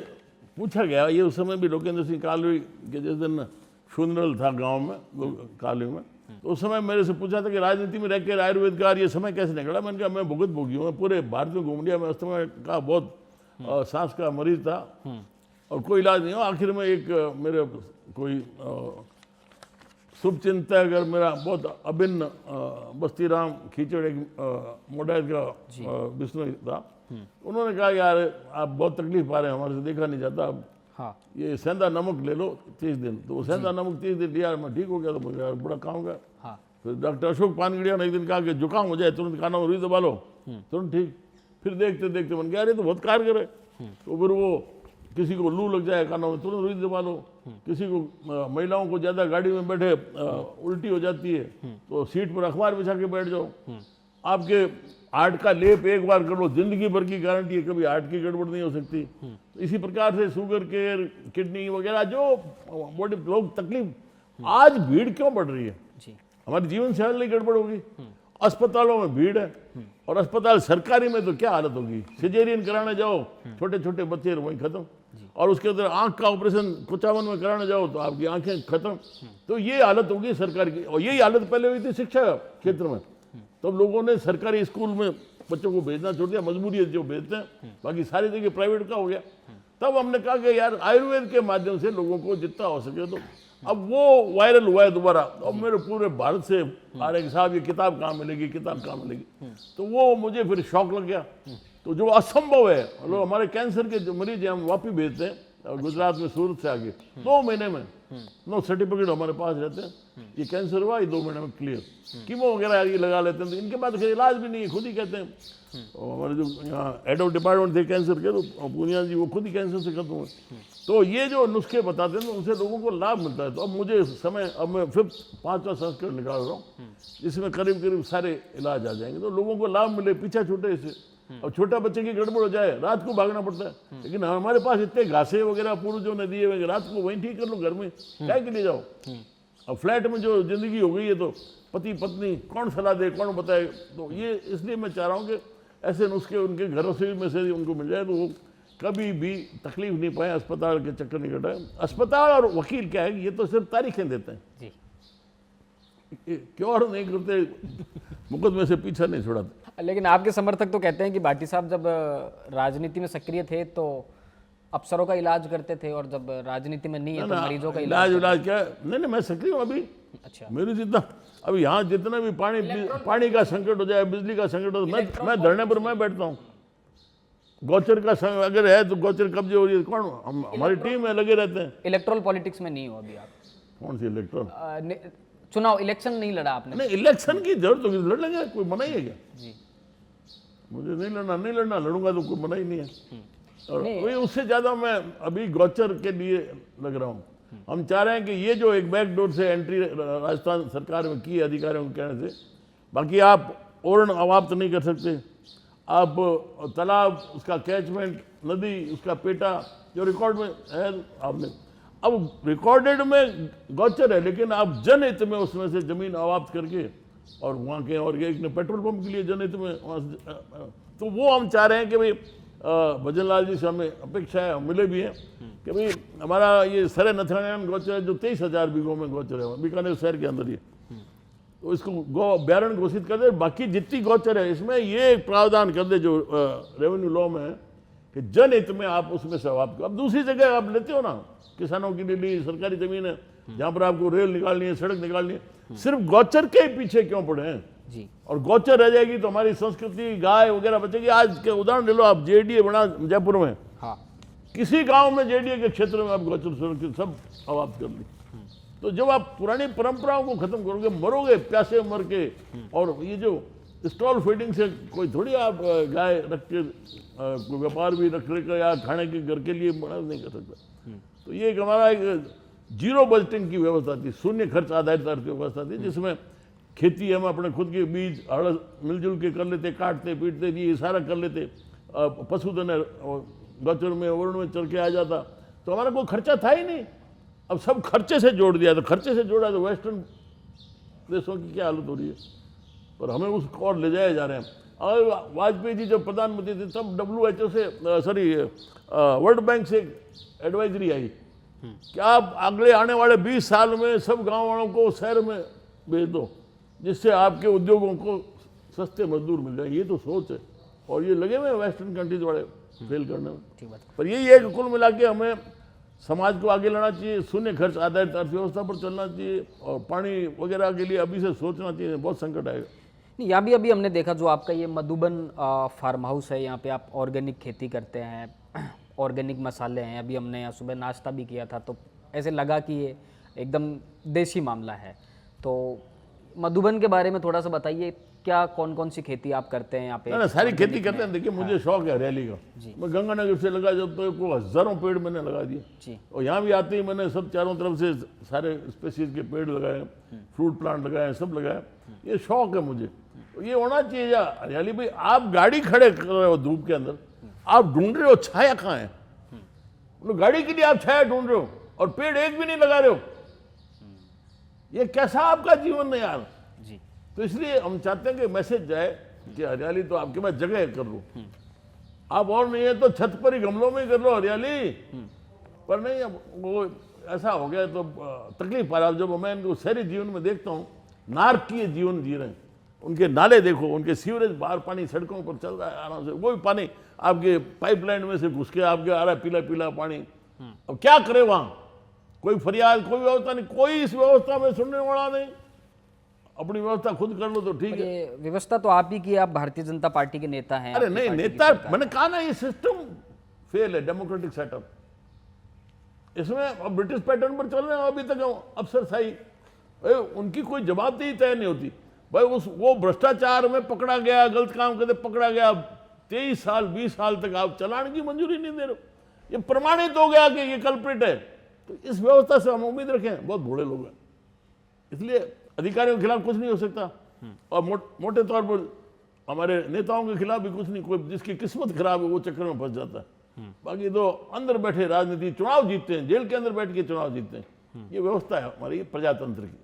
पूछा गया, ये उस समय भी लोकेंद्र सिंह कालवी के जिस दिन फ्यूनरल था गांव में, वो कालवी में, तो उस समय मेरे से पूछा था कि राजनीति में रह कर आयुर्वेद का ये समय कैसे निकला। मैंने कहा मैं भुगत भोगी हूँ, मैं पूरे भारत में घूम लिया, मैं उस समय का बहुत सांस का मरीज था और कोई इलाज नहीं हो। आखिर में एक मेरे कोई शुभचिंतक, अगर मेरा बहुत अभिन्न बस्तीराम खींचड़ एक मोडायत का विष्णु था, उन्होंने कहा यार आप बहुत तकलीफ पा रहे हैं, हमारे से देखा नहीं जाता, अब हाँ ये सेंधा नमक ले लो 30 दिन। तो वो सेंधा नमक 30 दिन लिया, मैं ठीक हो गया। तो मुझे यार बड़ा काम का। हाँ फिर डॉक्टर अशोक पानगड़िया ने एक दिन कहा कि जुकाम हो जाए तुरंत कानों में रुई दबा लो, तुरंत ठीक। फिर देखते देखते मन गया अरे तो बहुत कारगर है। तो फिर वो किसी को लू लग जाए कानों में तुरंत रुई दबा लो, किसी को महिलाओं को ज़्यादा गाड़ी में बैठे उल्टी हो जाती है तो सीट पर अखबार बिछा के बैठ जाओ। आपके हार्ट का लेप एक बार कर लो, जिंदगी भर की गारंटी है, कभी हार्ट की गड़बड़ नहीं हो सकती। तो इसी प्रकार से शुगर केयर, किडनी वगैरह जो बॉडी लोग तकलीफ, आज भीड़ क्यों बढ़ रही है? जी हमारी जीवन शैली गड़बड़ होगी, अस्पतालों में भीड़ है, और अस्पताल सरकारी में तो क्या हालत होगी। सिजेरियन कराने जाओ, छोटे छोटे बच्चे वहीं खत्म, और उसके अंदर आंख का ऑपरेशन 55 में कराने जाओ तो आपकी आंखें खत्म। तो ये हालत होगी सरकार की, और यही हालत पहले हुई थी शिक्षा क्षेत्र में। तब लोगों ने सरकारी स्कूल में बच्चों को भेजना छोड़ दिया, मजबूरी है जो भेजते हैं, बाकी सारी जगह प्राइवेट का हो गया। तब हमने कहा कि यार आयुर्वेद के माध्यम से लोगों को जितना हो सके, तो अब वो वायरल हुआ है दोबारा। अब मेरे पूरे भारत से आ रहे कि साहब ये किताब कहाँ मिलेगी, किताब कहाँ मिलेगी। तो वो मुझे फिर शौक लग गया। तो जो असंभव है, लोग हमारे कैंसर के जो मरीज हैं हम वापस भेजते हैं, गुजरात में सूरत से आगे 2 महीने में नो सर्टिफिकेट हमारे पास रहते हैं, ये कैंसर हुआ, ये 2 महीने में क्लियर। कीमो वगैरह ये लगा लेते हैं, तो इनके पास इलाज भी नहीं है, खुद ही कहते हैं। और हमारे जो यहाँ हेड ऑफ डिपार्टमेंट थे कैंसर के, तो पूनिया जी, वो खुद ही कैंसर से खत्म हुए। तो ये जो नुस्खे बताते हैं तो उनसे लोगों को लाभ मिलता है। तो अब मुझे समय, अब मैं फिर 5वां संस्करण निकाल रहा हूँ जिसमें करीब करीब सारे इलाज आ जाएंगे, तो लोगों को लाभ मिले, पीछा छूटे इससे। अब छोटा बच्चे की गड़बड़ हो जाए, रात को भागना पड़ता है, लेकिन हमारे पास इतने घासे वगैरह पूर्वजों ने दिए हुए, रात को वहीं ठीक कर लो, घर में क्या के लिए जाओ। अब फ्लैट में जो जिंदगी हो गई है, तो पति पत्नी कौन सलाह दे, कौन बताए। तो ये इसलिए मैं चाह रहा हूँ कि ऐसे नुस्खे उनके घरों से में से उनको मिल जाए, तो वो कभी भी तकलीफ नहीं पाए, अस्पताल के चक्कर नहीं कटाए। अस्पताल और वकील क्या है, ये तो सिर्फ तारीखें देते हैं जी, क्यों और नहीं करते, मुकदमे से पीछा नहीं छुड़ाते। लेकिन आपके समर्थक तो कहते हैं कि भाटी साहब जब राजनीति में सक्रिय थे तो अफसरों का इलाज करते थे, और जब राजनीति में नहीं है तो मरीजों का इलाज क्या है? नहीं, मैं सक्रिय हूँ अभी। अच्छा, मेरी जितना अभी यहाँ जितना भी पानी का संकट हो जाए, बिजली का संकट हो, मैं धरने पर मैं बैठता हूँ। गौचर का अगर है तो गौचर कब्जे हो रही है, कौन हमारी टीम में लगे रहते हैं। इलेक्ट्रल पॉलिटिक्स में नहीं हो अभी आप? कौन सी इलेक्ट्रल? चुनाव इलेक्शन नहीं लड़ा आपने? नहीं, इलेक्शन की जरूरत होगी लड़ लेंगे, कोई मना ही है क्या? जी, मुझे नहीं लड़ना, लड़ूंगा तो कोई मना ही नहीं है। और वही उससे ज़्यादा मैं अभी गौचर के लिए लग रहा हूँ। हम चाह रहे हैं कि ये जो एक बैकडोर से एंट्री राजस्थान सरकार में की है अधिकारियों के कहने से, बाकी आप ओरण अवाप्त नहीं कर सकते। आप तालाब, उसका कैचमेंट, नदी, उसका पेटा जो रिकॉर्ड में है आपने, अब रिकॉर्डेड में गौचर है, लेकिन आप जनहित में उसमें से जमीन अवाप्त करके, और वहाँ के और एक ने पेट्रोल पंप के लिए जनहित में वहाँ से, तो वो हम चाह रहे हैं कि भाई भजन लाल जी से हमें अपेक्षा है, मिले भी हैं कि भाई हमारा ये सरे नथानारायण गौचर है जो 23,000 बीघों में गौचर है बीकानेर शहर के अंदर, ये तो इसको गौ अभ्यारण्य घोषित कर दे। बाकी जितनी गौचर है इसमें ये प्रावधान कर दे जो रेवेन्यू लॉ में है कि जनहित में आप उसमें से आप करो। अब दूसरी जगह आप लेते हो ना, किसानों की ली सरकारी जमीन है जहाँ पर आपको रेल निकालनी है, सड़क निकालनी है, सिर्फ गौचर के पीछे क्यों पड़े हैं जी? और गौचर रह जाएगी तो हमारी संस्कृति, गाय वगैरह बचेगी। आज के उदाहरण ले लो आप, जेडीए बना जयपुर में, हाँ, किसी गांव में जेडीए के क्षेत्र में आप गौचर सुरक्षित सब समाप्त कर दी। तो जब आप पुरानी परंपराओं को खत्म करोगे, मरोगे प्यासे मर के। और ये जो स्टॉल फीडिंग से कोई थोड़ी आप गाय रख के कोई व्यापार भी रख कर या खाने के घर के लिए बड़ा नहीं कर सकता। तो ये एक हमारा एक जीरो बजटिंग की व्यवस्था थी, शून्य खर्च आधारित अर्थव्यवस्था थी, जिसमें खेती हम अपने खुद के बीज हड़ मिलजुल के कर लेते, काटते पीटते ये सारा कर लेते, पशुधन गौचर में वरुण में चल के आ जाता, तो हमारा कोई खर्चा था ही नहीं। अब सब खर्चे से जोड़ दिया, तो खर्चे से जोड़ा तो वेस्टर्न देशों की क्या हालत हो रही है, पर हमें उस और ले जाए जा रहे हैं। और वाजपेयी जी जब प्रधानमंत्री थे तब WHO से वर्ल्ड बैंक से एडवाइजरी आई कि आप अगले आने वाले 20 साल में सब गांव वालों को शहर में भेज दो, जिससे आपके उद्योगों को सस्ते मजदूर मिल जाए। ये तो सोच है, और ये लगे हुए वेस्टर्न कंट्रीज वाले फेल करने में। पर यही है कि कुल मिला के हमें समाज को आगे लाना चाहिए, शून्य खर्च आधारित अर्थव्यवस्था पर चलना चाहिए, और पानी वगैरह के लिए अभी से सोचना चाहिए, बहुत संकट आएगा। नहीं, यहाँ भी अभी हमने देखा जो आपका ये मधुबन फार्म हाउस है, यहाँ पे आप ऑर्गेनिक खेती करते हैं, ऑर्गेनिक मसाले हैं। अभी हमने यहाँ सुबह नाश्ता भी किया था, तो ऐसे लगा कि ये एकदम देसी मामला है। तो मधुबन के बारे में थोड़ा सा बताइए, क्या कौन कौन सी खेती आप करते हैं यहाँ पे? ना सारी खेती करते हैं। देखिए मुझे शौक है हरियाली का। मैं गंगानगर से लगा जब तो को हजारों पेड़ मैंने लगा दिए, और यहाँ भी आते ही मैंने सब चारों तरफ से सारे स्पेसीज के पेड़ लगाए, फ्रूट प्लांट लगाए, सब लगाए। ये शौक है मुझे, तो ये होना चाहिए। हरियाली भाई, आप गाड़ी खड़े कर रहे हो धूप के अंदर, आप ढूंढ रहे हो छाया कहाँ है, गाड़ी के लिए आप छाया ढूंढ रहे हो और पेड़ एक भी नहीं लगा रहे हो। ये कैसा आपका जीवन है यार। तो इसलिए हम चाहते हैं कि मैसेज जाए कि हरियाली तो आपके पास जगह कर लो, आप और नहीं है तो छत पर ही गमलों में ही कर लो हरियाली। पर नहीं, अब वो ऐसा हो गया तो तकलीफ आ रहा। जब मैं इनको शहरी जीवन में देखता हूँ, नारकीय जीवन जी रहे हैं, उनके नाले देखो, उनके सीवरेज बाहर पानी सड़कों पर चल रहा है आराम से, वो भी पानी आपके पाइपलाइन में से घुस के आपके आ रहा है पीला पीला पानी। अब क्या करे वहाँ, कोई फरियाद, कोई व्यवस्था नहीं, कोई इस व्यवस्था में सुनने वाला नहीं। अपनी व्यवस्था खुद कर लो तो ठीक है। ये व्यवस्था तो आप ही की, आप भारतीय जनता पार्टी के नेता हैं। अरे नहीं, नेता मैंने कहा ना, ये सिस्टम फेल है, डेमोक्रेटिक सेटअप। इसमें अब ब्रिटिश पैटर्न पर चल रहे हैं अभी तक अफसरशाही, उनकी कोई जवाबदेही तय नहीं होती भाई। वो भ्रष्टाचार में पकड़ा गया, गलत काम करते पकड़ा गया, 23 साल 20 साल तक आप चलाने की मंजूरी नहीं दे रहे हो। ये प्रमाणित हो गया कि ये कल्प्रिट है, तो इस व्यवस्था से हम उम्मीद रखें। बहुत बूढ़े लोग हैं, इसलिए अधिकारियों के खिलाफ कुछ नहीं हो सकता, और मोटे तौर पर हमारे नेताओं के खिलाफ भी कुछ नहीं। कोई जिसकी किस्मत खराब है वो चक्कर में फंस जाता है। बाकी तो अंदर बैठे राजनीति, चुनाव जीतते हैं, जेल के अंदर बैठ के चुनाव जीतते हैं। ये व्यवस्था है हमारी प्रजातंत्र की।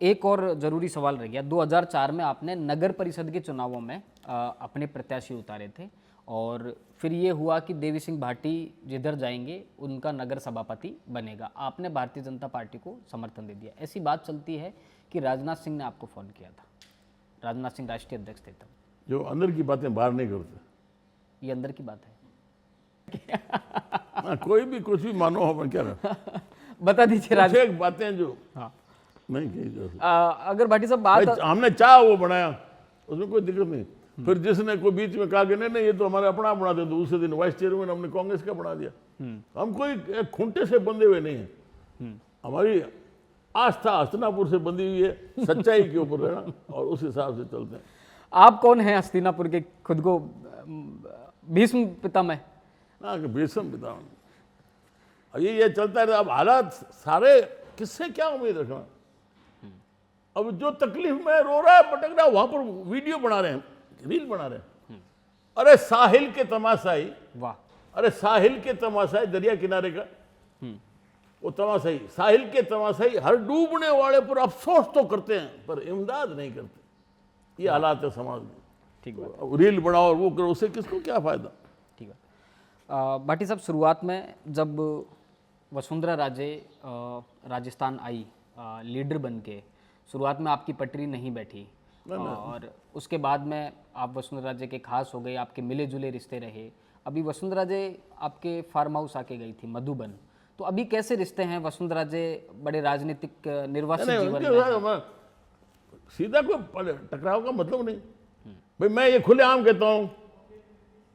एक और जरूरी सवाल रह गया, 2004 में आपने नगर परिषद के चुनावों में अपने प्रत्याशी उतारे थे, और फिर ये हुआ कि देवी सिंह भाटी जिधर जाएंगे उनका नगर सभापति बनेगा। आपने भारतीय जनता पार्टी को समर्थन दे दिया। ऐसी बात चलती है कि राजनाथ सिंह ने आपको फ़ोन किया था। राजनाथ सिंह राष्ट्रीय अध्यक्ष थे तब। जो अंदर की बातें बाहर नहीं करते, ये अंदर की बात है। कोई भी कुछ भी मानो, हम क्या बता दीजिए राज एक बातें जो हाँ नहीं कही जा सकती। अगर भाटी साहब बात, हमने चाह वो बनाया, उसमें कोई दिक्कत नहीं। फिर जिसने कोई बीच में कहा कि नहीं ये तो हमारे अपना बना दे, तो दूसरे दिन वाइस चेयरमैन हमने कांग्रेस का बना दिया। हम कोई एक खूंटे से बंधे हुए नहीं हैं। हमारी आस्था हस्तिनापुर से बंधी हुई है, सच्चाई के ऊपर रहना, और उस हिसाब से चलते हैं। आप कौन हैं हस्तिनापुर के, खुद को भीष्म पितामह? हाँ, कि भीष्म पितामह। अब ये चलता है। अब हालात सारे, किससे क्या उम्मीद रखना। अब जो तकलीफ में रो रहा है, भटक रहा है, वहां पर वीडियो बना रहे हैं, रील बना रहे हैं। अरे साहिल के तमाशाई, वाह, अरे साहिल के तमाशाई, दरिया किनारे का वो तमाशाई, साहिल के तमाशाई हर डूबने वाले पर अफसोस तो करते हैं पर इमदाद नहीं करते। ये हालात है समाज में। ठीक बात। रील बनाओ और वो करो, उससे किसको क्या फायदा। ठीक है भाटी साहब, शुरुआत में जब वसुंधरा राजे राजस्थान आई लीडर बन के, शुरुआत में आपकी पटरी नहीं बैठी, और उसके बाद में आप वसुंधरा राजे के खास हो गए, आपके मिले जुले रिश्ते रहे। अभी वसुंधरा राजे आपके फार्म हाउस आके गई थी मधुबन, तो अभी कैसे रिश्ते हैं वसुंधरा राजे बड़े राजनीतिक निर्वासित जीवन में? सीधा कोई टकराव का मतलब नहीं भाई। मैं ये खुलेआम कहता हूँ,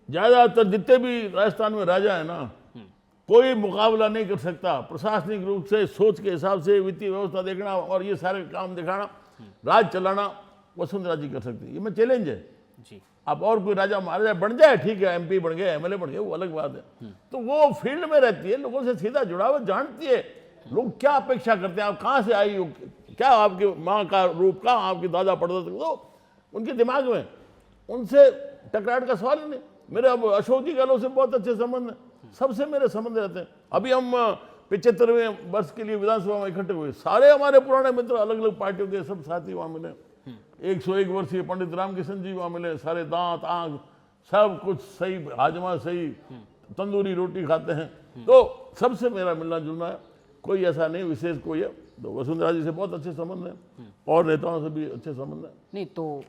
ज्यादातर जितने भी राजस्थान में राजा है ना, कोई मुकाबला नहीं कर सकता प्रशासनिक रूप से, सोच के हिसाब से, वित्तीय व्यवस्था देखना और ये सारे काम दिखाना, राज चलाना वसुंधरा जी कर सकती है। ये मैं चैलेंज है जी। अब और कोई राजा महाराजा बन जाए, ठीक है, MP बन गए, MLA बन गए, वो अलग बात है। तो वो फील्ड में रहती है, लोगों से सीधा जुड़ा हुआ, जानती है लोग क्या अपेक्षा करते हैं, आप कहाँ से आई हो, क्या आपकी माँ का रूप, कहाँ आपकी दादा पड़दादा, तो उनके दिमाग में उनसे टकराहट का सवाल ही नहीं। मेरे अब अशोक जी गहलोत से बहुत अच्छे संबंध हैं, सबसे मेरे संबंध रहते हैं। अभी हम 75वें वर्ष के लिए विधानसभा में इकट्ठे हुए, सारे हमारे पुराने मित्र अलग अलग पार्टियों के सब साथी वहाँ मिले। 101 वर्षीय पंडित रामकिशन जी वहाँ मिले, सारे दांत आंख सब कुछ सही, हाजमा सही, तंदूरी रोटी खाते हैं। तो सबसे मेरा मिलना जुलना है, कोई ऐसा नहीं विशेष कोई है। तो वसुंधरा जी से बहुत अच्छे संबंध हैं और नेताओं से भी अच्छे संबंध हैं। नहीं तो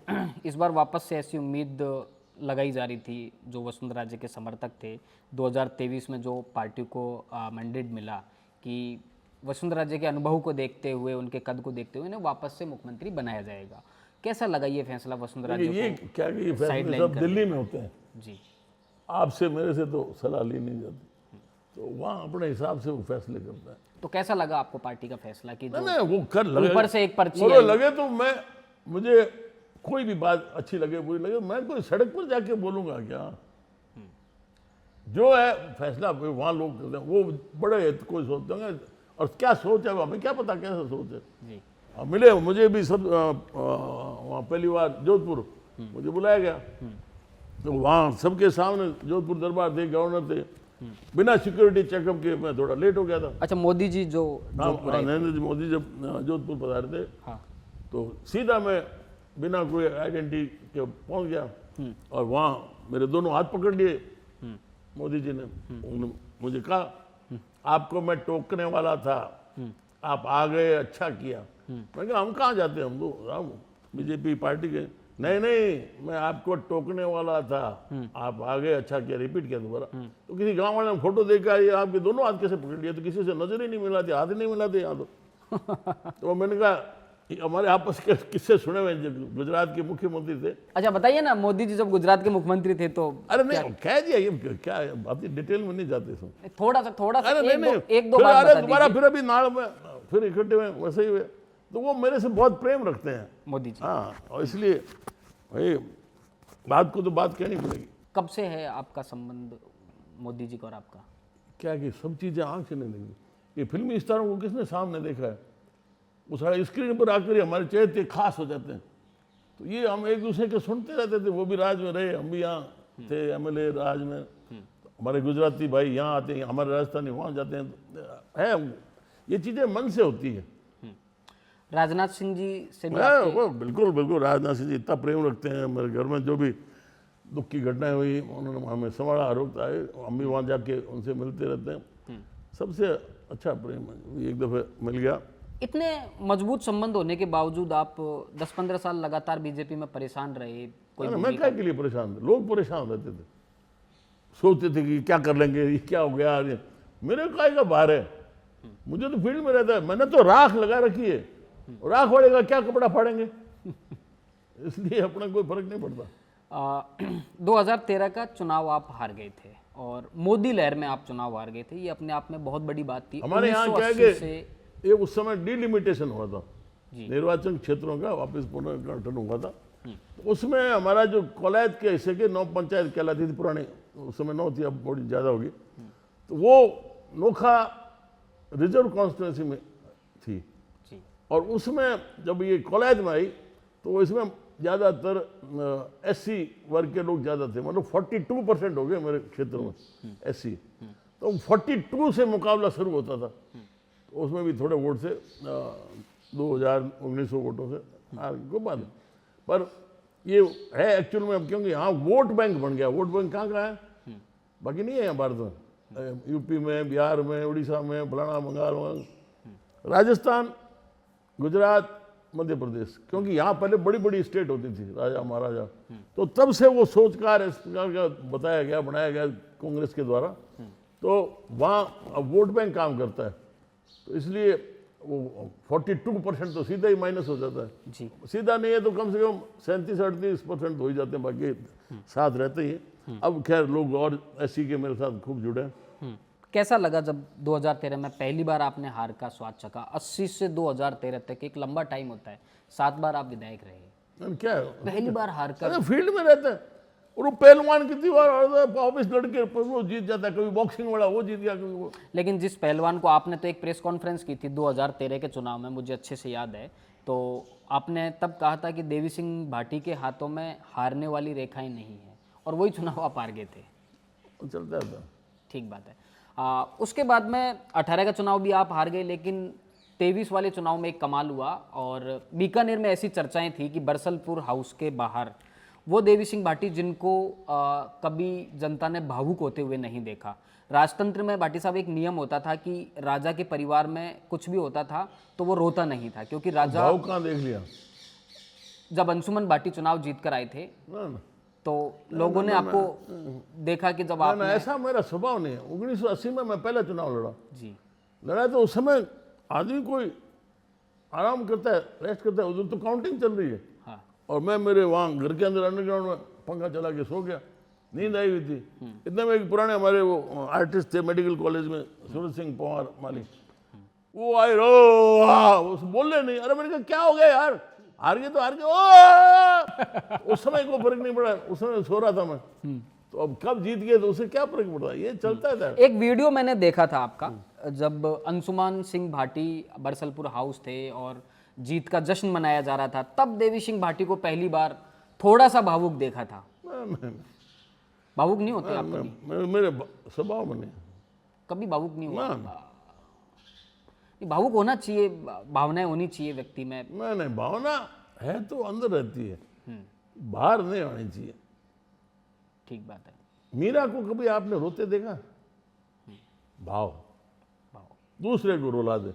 इस बार वापस से ऐसी उम्मीद लगाई जा रही थी, जो वसुंधरा जी के समर्थक थे 2023 में जो पार्टी को मैंडेट मिला कि वसुंधरा जी के अनुभव को देखते हुए, उनके कद को देखते हुए इन्हें वापस से मुख्यमंत्री बनाया जाएगा। कैसा लगा ये फैसला वसुंधरा जी ये को? क्या कि ये फैसले सब दिल्ली में होते हैं जी, आपसे मेरे से तो सलाह ली नहीं जाती, तो वहाँ अपने हिसाब से वो फैसले करता है। तो कैसा लगा आपको पार्टी का फैसला कि जो नहीं वो कर लगे, ऊपर से एक पर्ची वो आई? लगे तो मैं, मुझे कोई भी बात अच्छी लगे बुरी लगे, मैं कोई सड़क पर जाके बोलूंगा क्या? जो है फैसला वहाँ लोग करते हैं, वो बड़े कोई सोचते होंगे, और क्या सोच है हमें क्या पता कैसा सोच है। जी, मिले मुझे भी सब वहाँ पहली बार जोधपुर मुझे बुलाया गया, तो वहाँ सबके सामने जोधपुर दरबार थे, गवर्नर थे, बिना सिक्योरिटी चेकअप के मैं थोड़ा लेट हो गया था। अच्छा, मोदी जी जो नरेंद्र जी मोदी जब जोधपुर पधारे थे, हाँ, तो सीधा मैं बिना कोई आइडेंटिटी के पहुंच गया, और वहाँ मेरे दोनों हाथ पकड़ लिए मोदी जी ने। उन्होंने मुझे कहा आपको मैं टोकने वाला था, आप आ गए, अच्छा किया। मैं कहा हम कहाँ जाते हैं, हम तो बीजेपी पार्टी के। नहीं मैं आपको टोकने वाला था, आप आ गए, अच्छा किया। रिपीट किया दोबारा। तो किसी गांव वाले ने फोटो देखा, ये आपके दोनों हाथ कैसे पकड़ लिया? तो किसी से नजर ही नहीं मिला थे, हाथ ही नहीं मिला थे यहाँ तो मैंने कहा हमारे आपस के किस्से सुने हुए, गुजरात के मुख्यमंत्री थे। अच्छा बताइए ना, मोदी जी जब गुजरात के मुख्यमंत्री थे तो अरे नहीं कह दिया, ये क्या बात, डिटेल में नहीं जाते इसमें। थोड़ा सा अरे नहीं एक दो फिर बात अरे बता दोबारा दीजिए। फिर अभी नाड़ में फिर इकट्ठे हुए वैसे ही हुए, तो वो मेरे से बहुत प्रेम रखते हैं मोदी जी हाँ, और इसलिए भाई बात को तो बात कहनी पड़ेगी। कब से है आपका संबंध मोदी जी का और आपका? क्या कि सब चीज़ें आँख से नहीं देखी। ये फिल्मी स्टारों को किसने सामने देखा है? वो सारे स्क्रीन पर आकर हमारे चेहरे खास हो जाते हैं। तो ये हम एक दूसरे के सुनते रहते थे, वो भी राज में रहे, हम भी यहाँ थे एमएलए राज में। हमारे गुजराती भाई यहाँ आते हैं, हमारे राजस्थानी वहाँ जाते हैं, है ये चीज़ें मन से होती है। राजनाथ सिंह जी से भी वो बिल्कुल बिल्कुल राजनाथ सिंह जी इतना प्रेम रखते हैं। मेरे घर में जो भी दुख की घटनाएं हुई उन्होंने हमें संभाला, रोकता है, हम भी वहाँ जाके उनसे मिलते रहते हैं। सबसे अच्छा प्रेम है। एक दफ़े मिल गया। इतने मजबूत संबंध होने के बावजूद आप 10-15 साल लगातार बीजेपी में परेशान रहे। कोई मैं क्या के लिए परेशान थे? लोग परेशान रहते थे, सोचते थे कि क्या कर लेंगे, ये क्या हो गया। मेरे काय का बाहर है, मुझे तो फील्ड में रहता है। मैंने तो राख लगा रखी है, राख वाले का क्या कपड़ा फाड़ेंगे इसलिए अपना कोई फर्क नहीं पड़ता। 2013 का चुनाव आप हार गए थे और मोदी लहर में आप चुनाव हार गए थे, ये अपने आप में बहुत बड़ी बात थी। हमारे यहाँ क्या है 1980 कि ये उस समय डिलिमिटेशन हुआ था, निर्वाचन क्षेत्रों का वापस पुनर्गठन हुआ था। तो उसमें हमारा जो कोलायत के हिस्से के 9 पंचायत कहलाती थी पुरानी, उस समय 9 थी, अब थोड़ी ज़्यादा होगी। तो वो नोखा रिजर्व कॉन्स्टिट्यूंसी में थी, और उसमें जब ये कोलायत में आई तो इसमें ज़्यादातर एससी वर्ग के लोग ज़्यादा थे, मतलब 42% हो गए मेरे क्षेत्र में एससी। तो 42 से मुकाबला शुरू होता था, तो उसमें भी थोड़े वोट से 2019 वोटों से हार को बात है। पर ये है एक्चुअल में अब, क्योंकि यहाँ वोट बैंक बन गया। वोट बैंक कहाँ है, बाकी नहीं है यहाँ भारत में, यूपी में, बिहार में, उड़ीसा में, फलाना बंगाल में, राजस्थान, गुजरात, मध्य प्रदेश, क्योंकि यहाँ पहले बड़ी बड़ी स्टेट होती थी, राजा महाराजा। तो तब से वो सोचकार इस प्रकार का बताया गया, बनाया गया कांग्रेस के द्वारा। तो वहाँ अब वोट बैंक काम करता है, तो इसलिए वो 42% तो सीधा ही माइनस हो जाता है जी। सीधा नहीं है तो कम से कम 37-38% हो ही जाते हैं, बाकी साथ रहते ही हैं। अब खैर लोग और एससी के मेरे साथ खूब जुड़े हैं। कैसा लगा जब 2013 में पहली बार आपने हार का स्वाद चखा? 80 से 2013 तक एक लंबा टाइम होता है, 7 बार आप विधायक रहे, क्या है, पहली बार हार का अरे फील्ड में रहते हैं, और वो पहलवान कितनी बार ऑफिस लड़के पर वो जीत जाता है, कभी बॉक्सिंग वाला वो जीत गया, कभी वो। लेकिन जिस पहलवान को आपने तो एक प्रेस कॉन्फ्रेंस की थी 2013 के चुनाव में, मुझे अच्छे से याद है, तो आपने तब कहा था कि देवी सिंह भाटी के हाथों में हारने वाली रेखाएं नहीं है, और वही चुनाव आप हार गए थे। वो चलता था। ठीक बात है। उसके बाद में 18 का चुनाव भी आप हार गए, लेकिन 23 वाले चुनाव में एक कमाल हुआ, और बीकानेर में ऐसी चर्चाएं थी कि बरसलपुर हाउस के बाहर वो देवी सिंह भाटी जिनको कभी जनता ने भावुक होते हुए नहीं देखा। राजतंत्र में भाटी साहब एक नियम होता था कि राजा के परिवार में कुछ भी होता था तो वो रोता नहीं था, क्योंकि राजा, भाव कहाँ देख लिया? जब अंशुमन भाटी चुनाव जीत कर आए थे ना ना तो लोगों ने आपको देखा कि जब आप, ऐसा मेरा स्वभाव नहीं है। 1980 में मैं पहला चुनाव लड़ा। जी लड़ा तो उस समय आदमी कोई आराम करता है, रेस्ट करता है, उधर तो काउंटिंग चल रही है। हाँ, और मैं मेरे वहाँ घर के अंदर अंडरग्राउंड में पंखा चला के सो गया, नींद आई हुई थी। इतने में एक पुराने हमारे वो आर्टिस्ट थे मेडिकल कॉलेज में, सूरज सिंह पवार माली, वो आए रो, बोले नहीं। अरे मैंने कहा क्या हो गया यार, हार गए तो हार गए। उस समय को फर्क नहीं पड़ा, उस समय सो रहा था मैं। तो अब कब जीत गए तो उसे क्या फर्क पड़ रहा है, ये चलता है। एक वीडियो मैंने देखा था आपका, जब अंशुमान सिंह भाटी बरसलपुर हाउस थे और जीत का जश्न मनाया जा रहा था, तब देवी सिंह भाटी को पहली बार थोड़ा सा भावुक देखा था। भावुक नहीं होते आप कभी? मेरे स्वभाव में नहीं, कभी भावुक नहीं हुआ? ना। भावुक होना चाहिए, भावनाएं होनी चाहिए व्यक्ति में। नहीं, भावना है तो अंदर रहती है, बाहर नहीं आनी चाहिए। ठीक बात है। मीरा को कभी आपने रोते देखा? भाव भाव, दूसरे को रुला दे,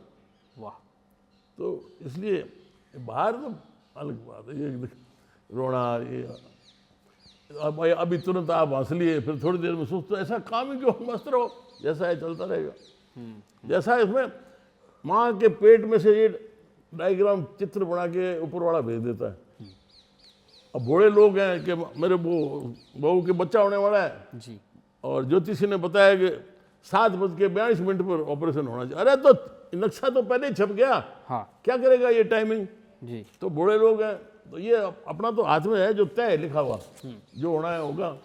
वाह। तो इसलिए बाहर तो अलग बात है, ये रोना, ये अब अभी तुरंत आप हंस लिए, फिर थोड़ी देर में सुस्त, ऐसा काम ही क्यों, मस्त रहो, जैसा है चलता रहेगा। जैसा है इसमें माँ के पेट में से ये डायग्राम चित्र बना के ऊपर वाला भेज देता है। अब बूढ़े लोग हैं कि मेरे बहू के बच्चा होने वाला है जी, और ज्योतिषी ने बताया कि 7:42 पर ऑपरेशन होना चाहिए। अरे तो नक्शा तो पहले ही छप गया, हाँ क्या करेगा ये टाइमिंग। जी, तो बूढ़े लोग हैं, तो ये अपना तो हाथ में है, जो तय है लिखा हुआ, जो होना है होगा,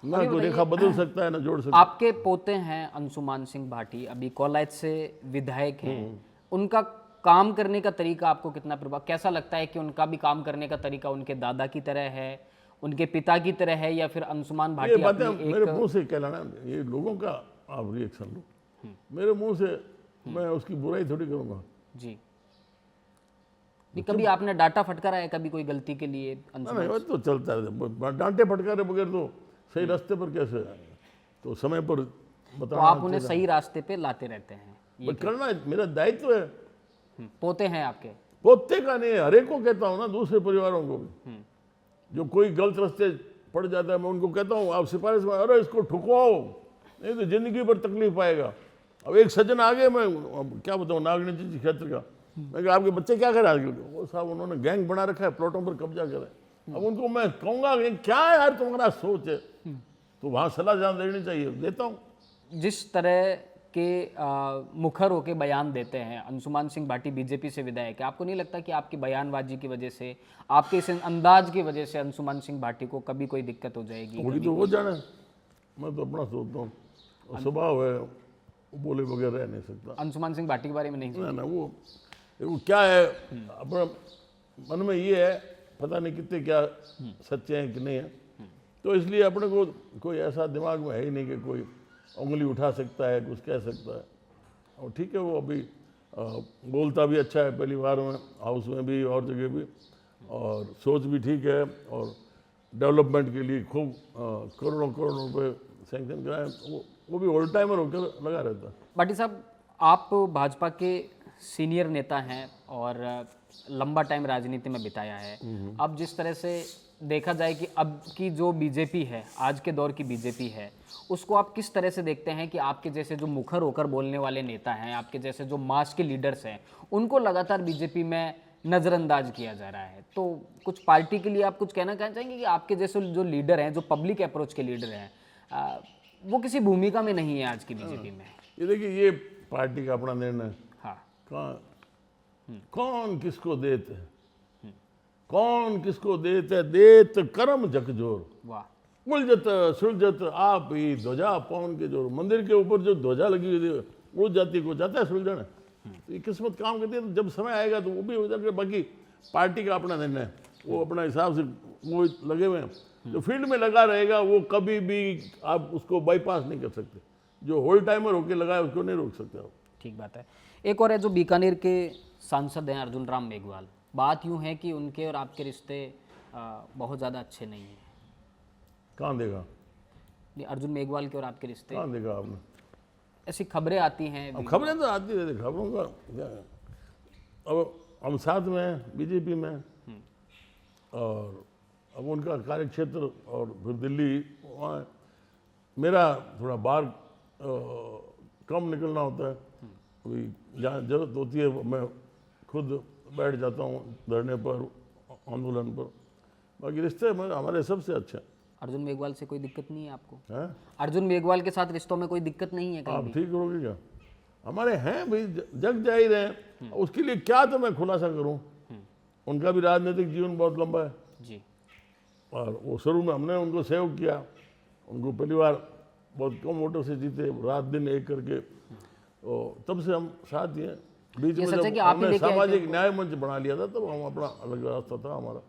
ना कोई रेखा बदल सकता है ना जोड़ सकता है। आपके पोते हैं अंशुमान सिंह भाटी, अभी कोलायत से विधायक हैं, उनका काम करने का तरीका आपको कितना प्रभाव, कैसा लगता है कि उनका भी काम करने का तरीका उनके दादा की तरह है, उनके पिता की तरह है, या फिर अंशुमान भाटी ये बातें अपनी मेरे मुंह से कहलाना, ये लोगों का आप रिएक्शन लो, मेरे मुंह से मैं उसकी बुराई थोड़ी करूंगा। जी, नहीं कभी आपने डांटा फटकारा है कभी कोई गलती के लिए नहीं, वो तो चलता है, डांटे फटकारे बगैर तो सही रास्ते पर कैसे आएगा? तो समय पर तो बताना, आप उन्हें सही रास्ते पे लाते रहते हैं, ये करना मेरा दायित्व है। पोते हैं आपके? पोते का नहीं है, हर एक को कहता हूँ ना, दूसरे परिवारों को भी, जो कोई गलत रास्ते पड़ जाता है, मैं उनको कहता हूँ आप सिफारिश में, अरे इसको ठुकवाओ, नहीं तो जिंदगी भर तकलीफ पाएगा। अब एक सज्जन आगे, मैं क्या बताऊँ, नागनी जी क्षेत्र का, मैं कहा आपके बच्चे क्या कर रहे हैं? वो साहब उन्होंने गैंग बना रखा है, प्लॉटों पर कब्जा करे। अब उनको मैं कहूँगा क्या यार तुम्हारा सोच है, तो वहाँ सलाह जान देनी चाहिए, देता हूँ। जिस तरह के मुखर होके बयान देते हैं अंशुमान सिंह भाटी, बीजेपी से विधायक है, आपको नहीं लगता कि आपकी बयानबाजी की वजह से, आपके इस अंदाज की वजह से अंशुमान सिंह भाटी को कभी कोई दिक्कत हो जाएगी? वही तो वो जाने, मैं तो अपना सोचता हूँ, स्वभाव है, वो बोले बगैर रह नहीं सकता। अंशुमान सिंह भाटी के बारे में नहीं सोचा? ना वो क्या है, अपना मन में ये है, पता नहीं कितने क्या सच्चे हैं कि नहीं है, तो इसलिए अपने को कोई ऐसा दिमाग में है ही नहीं कि कोई उंगली उठा सकता है, कुछ कह सकता है। और ठीक है, वो अभी बोलता भी अच्छा है, पहली बार में हाउस में भी और जगह भी, और सोच भी ठीक है, और डेवलपमेंट के लिए खूब करोड़ों रुपए सैंक्शन कराए, वो भी ओल्ड टाइमर होकर लगा रहता है। भाटी साहब, आप भाजपा के सीनियर नेता हैं और लंबा टाइम राजनीति में बिताया है। अब जिस तरह से देखा जाए कि अब की जो बीजेपी है, आज के दौर की बीजेपी है, उसको आप किस तरह से देखते हैं कि आपके जैसे जो मुखर होकर बोलने वाले नेता हैं, आपके जैसे जो मास के लीडर्स हैं, उनको लगातार बीजेपी में नज़रअंदाज किया जा रहा है? तो कुछ पार्टी के लिए आप कुछ कहना चाहेंगे कि आपके जैसे जो लीडर हैं, जो पब्लिक अप्रोच के लीडर हैं, वो किसी भूमिका में नहीं है आज की बीजेपी में? ये देखिए, ये पार्टी का अपना निर्णय, हाँ, कौन किसको देते, कौन किसको देते, देत कर्म जकजोर। वाह, उलझत सुलझत आप ही ध्वजा पवन के, जो मंदिर के ऊपर जो ध्वजा लगी हुई थी उलझ जाती को जाता है सुलझाना। तो ये किस्मत काम करती है, तो जब समय आएगा तो वो भी हो जाएगा। बाकी पार्टी का अपना निर्णय, वो अपना हिसाब से वो लगे हुए हैं। जो फील्ड में लगा रहेगा वो कभी भी आप उसको बाईपास नहीं कर सकते। जो होल टाइमर होके लगा है उसको नहीं रोक सकते आप। ठीक बात है। एक और है जो बीकानेर के सांसद हैं अर्जुन राम मेघवाल, बात यूं है कि उनके और आपके रिश्ते बहुत ज़्यादा अच्छे नहीं हैं। कहाँ देखा? ये अर्जुन मेघवाल के और आपके रिश्ते, कहाँ देखा आपने? ऐसी खबरें आती हैं। अब खबरें तो आती रहती, खबरों का क्या है। अब हम साथ में हैं बीजेपी में, और अब उनका कार्य क्षेत्र और फिर दिल्ली वहाँ है। मेरा थोड़ा बाहर कम निकलना होता है। अभी जहाँ जरूरत होती है मैं खुद बैठ जाता हूँ धरने पर, आंदोलन पर। बाकी रिश्ते में हमारे सबसे अच्छे हैं। अर्जुन मेघवाल से कोई दिक्कत नहीं है आपको? हैं? अर्जुन मेघवाल के साथ रिश्तों में कोई दिक्कत नहीं है कहीं आप भी? ठीक रहोगे क्या? हमारे हैं भाई, जग जा ही रहे हैं। उसके लिए क्या तो मैं खुलासा करूं। उनका भी राजनीतिक जीवन बहुत लंबा है जी। और वो शुरू में हमने उनको सहयोग किया। उनको पहली बार बहुत कम वोटों से जीते, रात दिन एक करके, तो तब से हम साथ ही हैं। बीच में सच है कि जब आप ही हमने लेके आए थे सामाजिक न्याय मंच बना लिया था तब हम अपना अलग रास्ता था हमारा।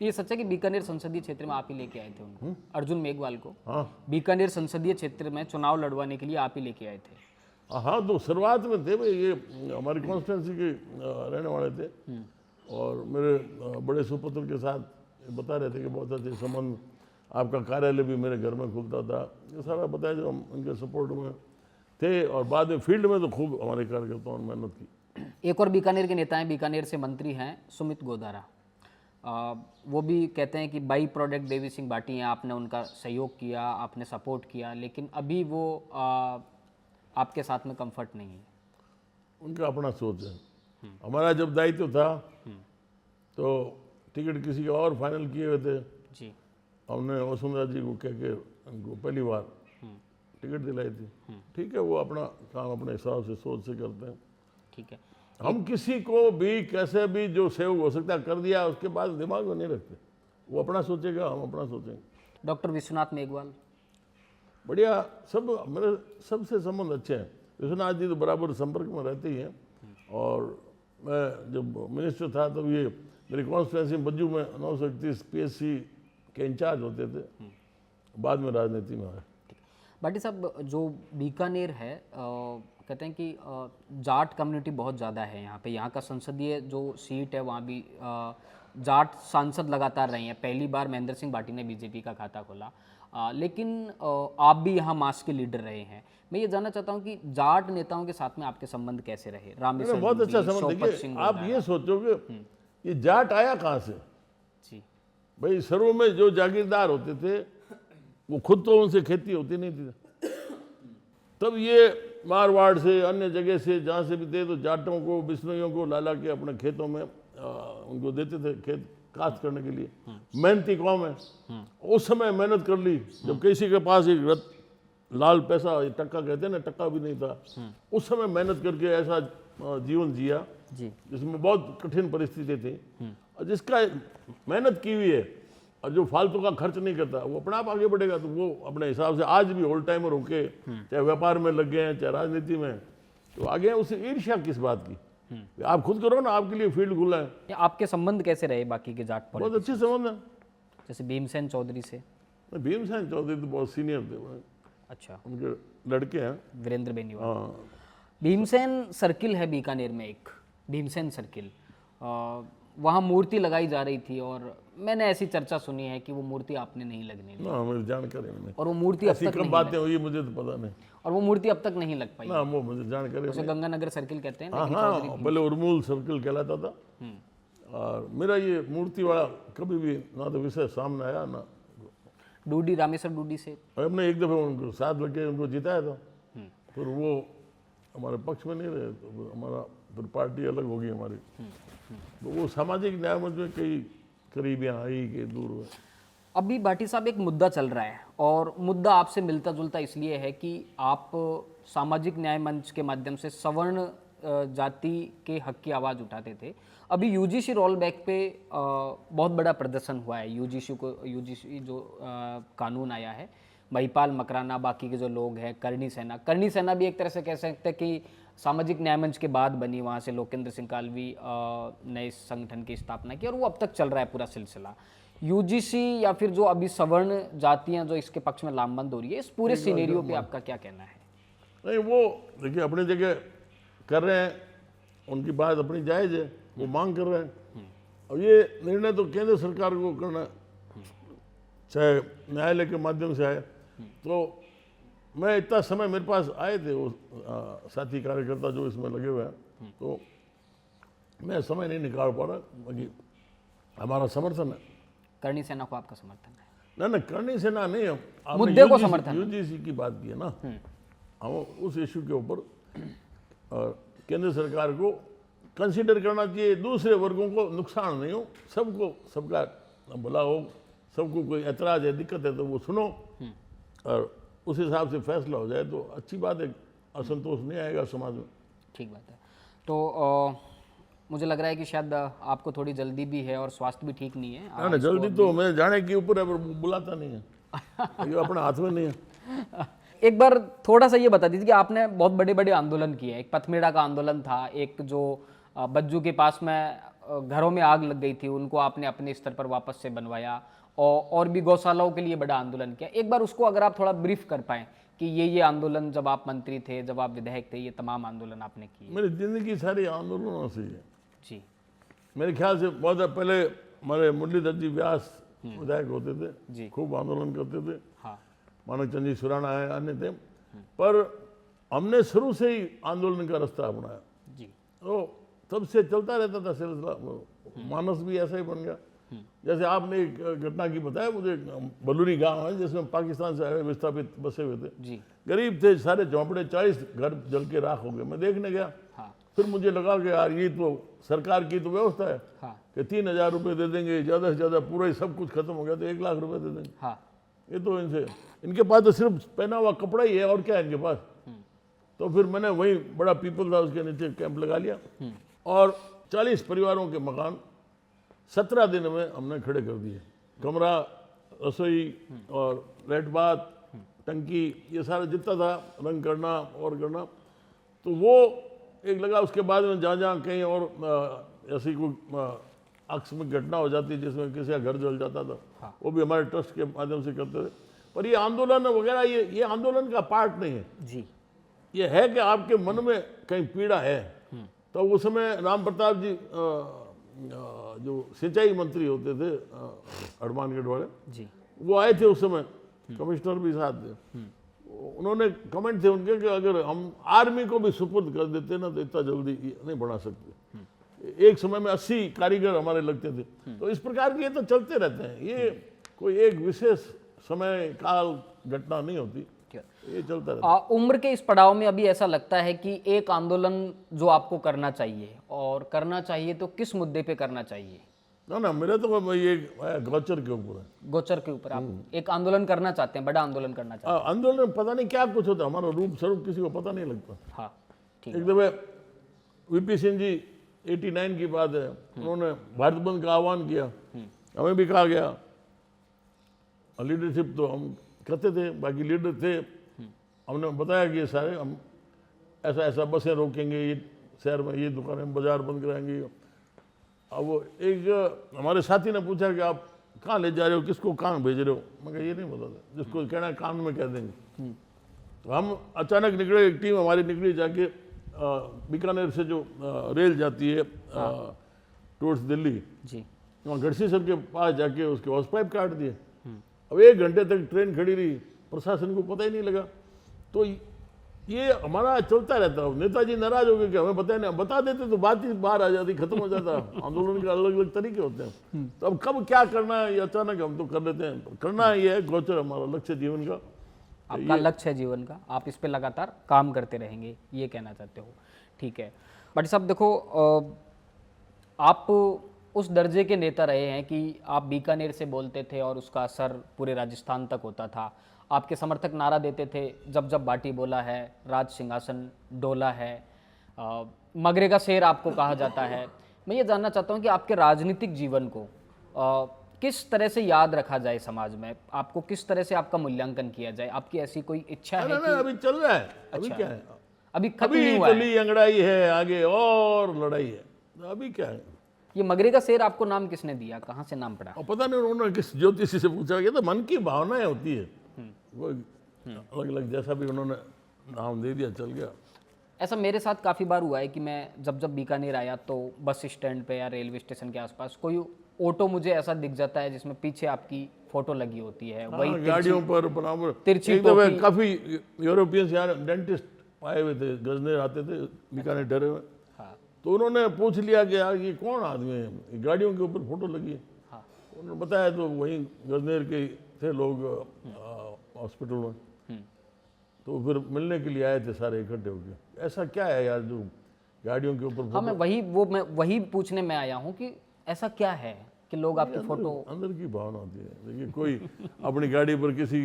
ये सच है कि बीकानेर संसदीय क्षेत्र में आप ही लेके आए थे उनको, अर्जुन मेघवाल को? हाँ बीकानेर संसदीय क्षेत्र में चुनाव लड़वाने के लिए आप ही लेके आए थे? हाँ, तो शुरुआत में थे भाई, ये हमारी कॉन्स्टिट्यूंसी के रहने वाले थे और मेरे बड़े सुपुत्र के साथ बता रहे थे कि बहुत अच्छे संबंध, आपका कार्यालय भी मेरे घर में खुलता था। ये सारा बताया जो हम उनके सपोर्ट में थे। और बाद में फील्ड में तो खूब हमारे कार्यकर्ताओं ने मेहनत की। एक और बीकानेर के नेता हैं, बीकानेर से मंत्री हैं सुमित गोदारा। वो भी कहते हैं कि बाई प्रोडक्ट देवी सिंह भाटी हैं, आपने उनका सहयोग किया, आपने सपोर्ट किया, लेकिन अभी वो आपके साथ में कंफर्ट नहीं है। उनका अपना सोच है। हमारा जब दायित्व था तो टिकट किसी का और फाइनल किए हुए थे। जी। हमने वसुंधरा जी को कह के उनको पहली बार टिकट दिलाई थी। ठीक है, वो अपना काम अपने हिसाब से सोच से करते हैं। ठीक है। हम किसी को भी कैसे भी जो सहयोग हो सकता है कर दिया, उसके बाद दिमाग में नहीं रखते। वो अपना सोचेगा, हम अपना सोचेंगे। डॉक्टर विश्वनाथ मेघवाल? बढ़िया, सब मेरे सबसे संबंध अच्छे हैं। विश्वनाथ जी तो बराबर संपर्क में रहते ही हैं। और मैं जब मिनिस्टर था तब ये मेरी कॉन्स्टिट्यूंसी बज्जू में 931 PSC के इंचार्ज होते थे। बाद में राजनीति में आए। भाटी साहब, जो बीकानेर है कहते हैं कि जाट कम्युनिटी बहुत ज़्यादा है यहाँ पे। यहाँ का संसदीय जो सीट है वहाँ भी जाट सांसद लगातार रहे हैं। पहली बार महेंद्र सिंह भाटी ने बीजेपी का खाता खोला, लेकिन आप भी यहाँ मास के लीडर रहे हैं। मैं ये जानना चाहता हूँ कि जाट नेताओं के साथ में आपके संबंध कैसे रहे? रामेश्वर बहुत जी, अच्छा संबंध। शौकत देखिए, सिंह आप गोदारा। ये सोचोगे ये जाट आया कहाँ से? जी। भाई शुरू में जो जागीरदार होते थे वो खुद तो उनसे खेती होती नहीं थी। तब ये मारवाड़ से, अन्य जगह से, जहाँ से भी थे, तो जाटों को, बिश्नोइयों को ला के अपने खेतों में उनको देते थे खेत काश्त करने के लिए। मेहनती कौम है। उस समय मेहनत कर ली जब किसी के पास एक लाल पैसा, टक्का कहते हैं ना, टक्का भी नहीं था। उस समय मेहनत करके ऐसा जीवन जिया जी। जिसमें बहुत कठिन परिस्थिति थी। और जिसका मेहनत की हुई है और जो फालतू का खर्च नहीं करता वो अपने आप आगे बढ़ेगा। तो वो अपने हिसाब से आज भी होल टाइमर होके चाहे व्यापार में लग गए हैं, चाहे राजनीति में, तो आगे हैं। उससे ईर्ष्या किस बात की? आप खुद करो ना, आपके लिए फील्ड खुला है। ये आपके संबंध कैसे रहे बाकी के जाट बहुत पॉलिटिक्स? अच्छे संबंध है। जैसे भीमसेन चौधरी से? भीमसेन चौधरी तो बहुत सीनियर थे, अच्छा। उनके लड़के हैं। वीरेंद्र बेनीवाल। हाँ, भीमसेन सर्किल है बीकानेर में, एक भीमसेन सर्किल, वहाँ मूर्ति लगाई जा रही थी और मैंने ऐसी चर्चा सुनी है कि वो मूर्ति आपने नहीं लगने दी ना मेरी जानकारी में नहीं। और वो मूर्ति अब ऐसी तक कम नहीं बातें हुई मुझे तो पता नहीं। और वो मूर्ति अब तक नहीं लग पाई। ना वो मुझे जानकारी उसे नहीं। गंगानगर सर्किल कहते हैं, हाँ लेकिन हाँ, चौधरी पहले उर्मूल सर्किल कहलाता था। और मेरा ये मूर्ति वाला कभी भी ना तो विषय सामने आया ना। डूडी, रामेश्वर डूडी से? हमने एक दफ़े उनको साथ लगे उनको जिताया था, फिर वो हमारे पक्ष में नहीं रहे, तो हमारा फिर पार्टी अलग होगी हमारी। तो वो सामाजिक न्याय मंच में कई करीबियाँ आई, कई दूर हुए। अभी भाटी साहब एक मुद्दा चल रहा है और मुद्दा आपसे मिलता जुलता इसलिए है कि आप सामाजिक न्याय मंच के माध्यम से सवर्ण जाति के हक की आवाज़ उठाते थे। अभी यूजीसी रोल बैक पे बहुत बड़ा प्रदर्शन हुआ है। यूजीसी जो कानून आया है, महिपाल मकराना, बाकी के जो लोग हैं, करणी सेना भी एक तरह से कह सकते हैं कि सामाजिक न्याय मंच के बाद बनी, वहाँ से लोकेंद्र सिंह कालवी नए संगठन की स्थापना की और वो अब तक चल रहा है पूरा सिलसिला। यूजीसी या फिर जो अभी सवर्ण जातियाँ जो इसके पक्ष में लामबंद हो रही है, इस पूरे सिनेरियो पे आपका क्या कहना है? नहीं, वो देखिए अपनी जगह कर रहे हैं, उनकी बात अपनी जायज़ है, वो मांग कर रहे हैं। और ये निर्णय तो केंद्र सरकार को करना है, चाहे न्यायालय के माध्यम से आए। तो मैं इतना समय मेरे पास आए थे वो साथी कार्यकर्ता जो इसमें लगे हुए हैं, तो मैं समय नहीं निकाल पा रहा, बाकी हमारा समर्थन है। करणी सेना को आपका समर्थन है? ना करणी सेना नहीं, मुद्दे को समर्थन। यूजीसी की बात की है ना, हम उस इशू के ऊपर केंद्र सरकार को कंसीडर करना चाहिए, दूसरे वर्गों को नुकसान नहीं हो, सबका भला हो, सबको कोई ऐतराज है, दिक्कत है तो वो सुनो और उस हिसाब से फैसला हो जाए तो अच्छी बात है, असंतोष नहीं आएगा समाज में। ठीक बात है। तो मुझे लग रहा है कि शायद आपको थोड़ी जल्दी भी है और स्वास्थ्य भी ठीक नहीं है। ना जल्दी तो मैं जाने के ऊपर है, पर बुलाता नहीं है, ये अपने हाथ में नहीं है। एक बार थोड़ा सा ये बता दीजिए कि आपने बहुत बड़े बड़े आंदोलन किए हैं। एक पथमेड़ा का आंदोलन था, एक जो बज्जू के पास में घरों में आग लग गई थी, उनको आपने अपने स्तर पर वापस से बनवाया, और भी गौशालाओं के लिए बड़ा आंदोलन किया। एक बार उसको अगर आप थोड़ा ब्रीफ कर पाएँ कि ये आंदोलन जब आप मंत्री थे, जब आप विधायक थे, ये तमाम आंदोलन आपने किए। मेरी जिंदगी सारी आंदोलनों से है जी। मेरे ख्याल से बहुत पहले हमारे मुरलीधर जी व्यास विधायक होते थे जी, खूब आंदोलन करते थे। हाँ, मानक चंद जी सुराना है, अन्य थे, पर हमने शुरू से ही आंदोलन का रास्ता अपनाया जी। तो तब से चलता रहता था सिलसिला। मानस भी ऐसा ही बन गया। जैसे आपने एक घटना की बताया मुझे, बलूनी गांव है जिसमें पाकिस्तान से आए विस्थापित बसे हुए थे जी, गरीब थे, सारे झोंपड़े, 40 घर जल के राख हो गए। मैं देखने गया, हाँ, फिर मुझे लगा कि यार ये तो सरकार की तो व्यवस्था है हाँ, कि 3000 रुपये दे देंगे, ज़्यादा से ज़्यादा पूरा ही सब कुछ खत्म हो गया तो 1 लाख रुपए दे देंगे। हाँ, ये तो इनके पास तो सिर्फ पहना हुआ कपड़ा ही है और क्या है इनके पास। तो फिर मैंने वही बड़ा पीपल था उसके नीचे कैंप लगा लिया और 40 परिवारों के मकान 17 दिन में हमने खड़े कर दिए। कमरा, रसोई और लेट बाथ, टंकी, ये सारा जितना था रंग करना और करना। तो वो एक लगा। उसके बाद में जहाँ जहाँ कहीं और ऐसी कोई आकस्मिक घटना हो जाती जिसमें किसी का घर जल जाता था, हाँ, वो भी हमारे ट्रस्ट के माध्यम से करते थे। पर ये आंदोलन वगैरह ये आंदोलन का पार्ट नहीं है। जी, ये है कि आपके मन में कहीं पीड़ा है। तो उस समय राम प्रताप जी जो सिंचाई मंत्री होते थे हनुमानगढ़ वाले जी, वो आए थे उस समय, कमिश्नर भी साथ थे। उन्होंने कमेंट थे उनके कि अगर हम आर्मी को भी सुपुर्द कर देते ना तो इतना जल्दी नहीं बना सकते। एक समय में 80 कारीगर हमारे लगते थे। तो इस प्रकार के ये तो चलते रहते हैं, ये कोई एक विशेष समय काल घटना नहीं होती, ये चलता रहता है। उम्र के इस पड़ाव में अभी ऐसा लगता है कि एक आंदोलन जो आपको करना चाहिए, और करना चाहिए तो किस मुद्दे पे करना चाहिए? ना मेरा तो ये गोचर के ऊपर है। गोचर के ऊपर आप एक आंदोलन करना चाहते हैं, बड़ा आंदोलन करना चाहते हैं? आंदोलन पता नहीं क्या कुछ होता है, हमारा रूप स्वरूप किसी को पता नहीं लगता। हाँ, ठीक एक दफे वीपी सिंह जी 89 की बात है, उन्होंने भारत बंद का आह्वान किया, हमें भी कहा गया। लीडरशिप तो हम करते थे, बाकी लीडर थे, हमने बताया कि सारे हम ऐसा बसें रोकेंगे, ये शहर में ये दुकानें बाजार बंद कराएंगे। अब वो एक हमारे साथी ने पूछा कि आप कहाँ ले जा रहे हो, किसको कहाँ भेज रहे हो? मैं कहा ये नहीं बताता, जिसको कहना है कान में कह देंगे। तो हम अचानक निकले, एक टीम हमारी निकली जाके बीकानेर से जो रेल जाती है टूवर्ड्स दिल्ली जी, वहाँ गढ़सी सर के पास जाके उसके हॉस पाइप काट दिए। अब 1 घंटे तक ट्रेन खड़ी रही, प्रशासन को पता ही नहीं लगा। तो ये हमारा चलता रहता है। नेताजी नाराज हो गए कि हमें पता ही नहीं, बता देते तो बात ही बाहर आ जाती, खत्म हो जाता। आंदोलन के अलग अलग तरीके होते हैं। तो अब कब क्या करना है ये अचानक हम तो कर लेते हैं। करना ये है गोचर हमारा लक्ष्य जीवन का, आपका लक्ष्य है जीवन का, आप इस पे लगातार काम करते रहेंगे, ये कहना चाहते हो? ठीक है बट साहब देखो, आप उस दर्जे के नेता रहे हैं कि आप बीकानेर से बोलते थे और उसका असर पूरे राजस्थान तक होता था। आपके समर्थक नारा देते थे, जब जब बाटी बोला है राज सिंहासन डोला है। मगरे का शेर आपको कहा जाता है। मैं ये जानना चाहता हूँ कि आपके राजनीतिक जीवन को किस तरह से याद रखा जाए समाज में, आपको किस तरह से आपका मूल्यांकन किया जाए, आपकी ऐसी कोई इच्छा है ना, अभी चल रहा है। अभी अच्छा, क्या है, अभी खत्म नहीं अभी हुआ है? कली अंगड़ाई है, आगे और लड़ाई है। तो अभी क्या है, ये मगरे का शेर आपको नाम किसने दिया, कहाँ से नाम पड़ा? और पता नहीं उन्होंने किस ज्योतिषी से पूछा गया, तो मन की भावनाएं होती है, वो अलग अलग जैसा भी उन्होंने नाम दे दिया, चल गया। ऐसा मेरे साथ काफ़ी बार हुआ है कि मैं जब बीकानेर आया तो बस स्टैंड पे या रेलवे स्टेशन के आसपास कोई ऑटो मुझे ऐसा दिख जाता है जिसमें पीछे आपकी फोटो लगी होती है, वही गाड़ियों पर बराबर। तिरछी एक दफे टोपी। काफी यूरोपियंस यहाँ डेंटिस्ट आए हुए थे, गजनेर आते थे, बीकानेर ठहरे हुए। हाँ तो उन्होंने पूछ लिया कि यार ये कौन आदमी है, ये गाड़ियों के ऊपर फोटो लगी है। हाँ उन्होंने बताया तो वहीं गजनेर के थे लोग हॉस्पिटल में। तो फिर मिलने के लिए आए थे सारे इकट्ठे होकर। ऐसा क्या है यार जो गाड़ियों के ऊपर हाँ, मैं वही पूछने में आया हूँ कि ऐसा क्या है कि लोग आपकी फोटो। अंदर की भावना होती है। देखिए कोई अपनी गाड़ी पर किसी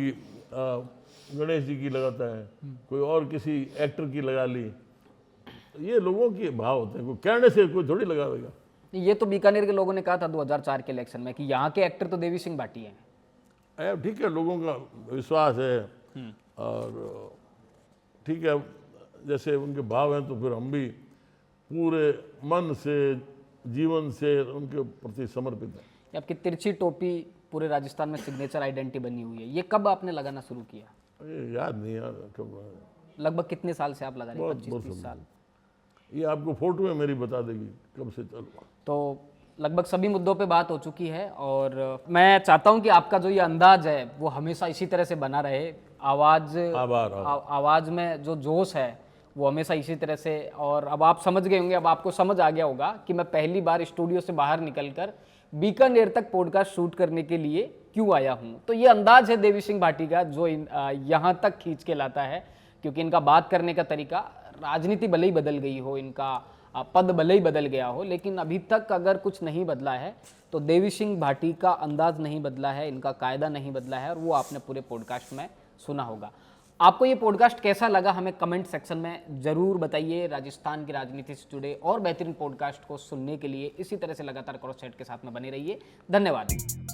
गणेश जी की लगाता है, कोई और किसी एक्टर की लगा ली। तो ये लोगों के भाव होते हैं, कोई कहने से कोई थोड़ी लगावेगा। ये तो बीकानेर के लोगों ने कहा था 2004 के इलेक्शन में कि यहाँ के एक्टर तो देवी सिंह भाटी हैं। ठीक है, लोगों का विश्वास है और ठीक है, जैसे उनके भाव हैं तो फिर हम भी पूरे मन से, जीवन से उनके प्रति समर्पित हैं। ये आपकी तिरछी टोपी पूरे राजस्थान में सिग्नेचर आइडेंटिटी बनी हुई है, ये कब आपने लगाना शुरू किया? ये याद नहीं यार कब। लगभग कितने साल से आप लगा रहे हैं? बहुत 25-30 साल। ये आपको फोटो में मेरी बता देगी कब से चल रहा। तो लगभग सभी मुद्दों पे बात हो चुकी है और मैं चाहता हूं कि आपका जो ये अंदाज है वो हमेशा इसी तरह से बना रहे। आवाज़ में जो जोश है वो हमेशा इसी तरह से। और अब आप समझ गए होंगे, अब आपको समझ आ गया होगा कि मैं पहली बार स्टूडियो से बाहर निकलकर बीकानेर तक पॉडकास्ट शूट करने के लिए क्यों आया हूँ। तो ये अंदाज है देवी सिंह भाटी का जो यहाँ तक खींच के लाता है, क्योंकि इनका बात करने का तरीका, राजनीति भले ही बदल गई हो, इनका पद भले ही बदल गया हो, लेकिन अभी तक अगर कुछ नहीं बदला है तो देवी सिंह भाटी का अंदाज नहीं बदला है, इनका कायदा नहीं बदला है, और वो आपने पूरे पॉडकास्ट में सुना होगा। आपको ये पॉडकास्ट कैसा लगा हमें कमेंट सेक्शन में ज़रूर बताइए। राजस्थान की राजनीति से जुड़े और बेहतरीन पॉडकास्ट को सुनने के लिए इसी तरह से लगातार क्रॉस चैट के साथ में बने रहिए। धन्यवाद।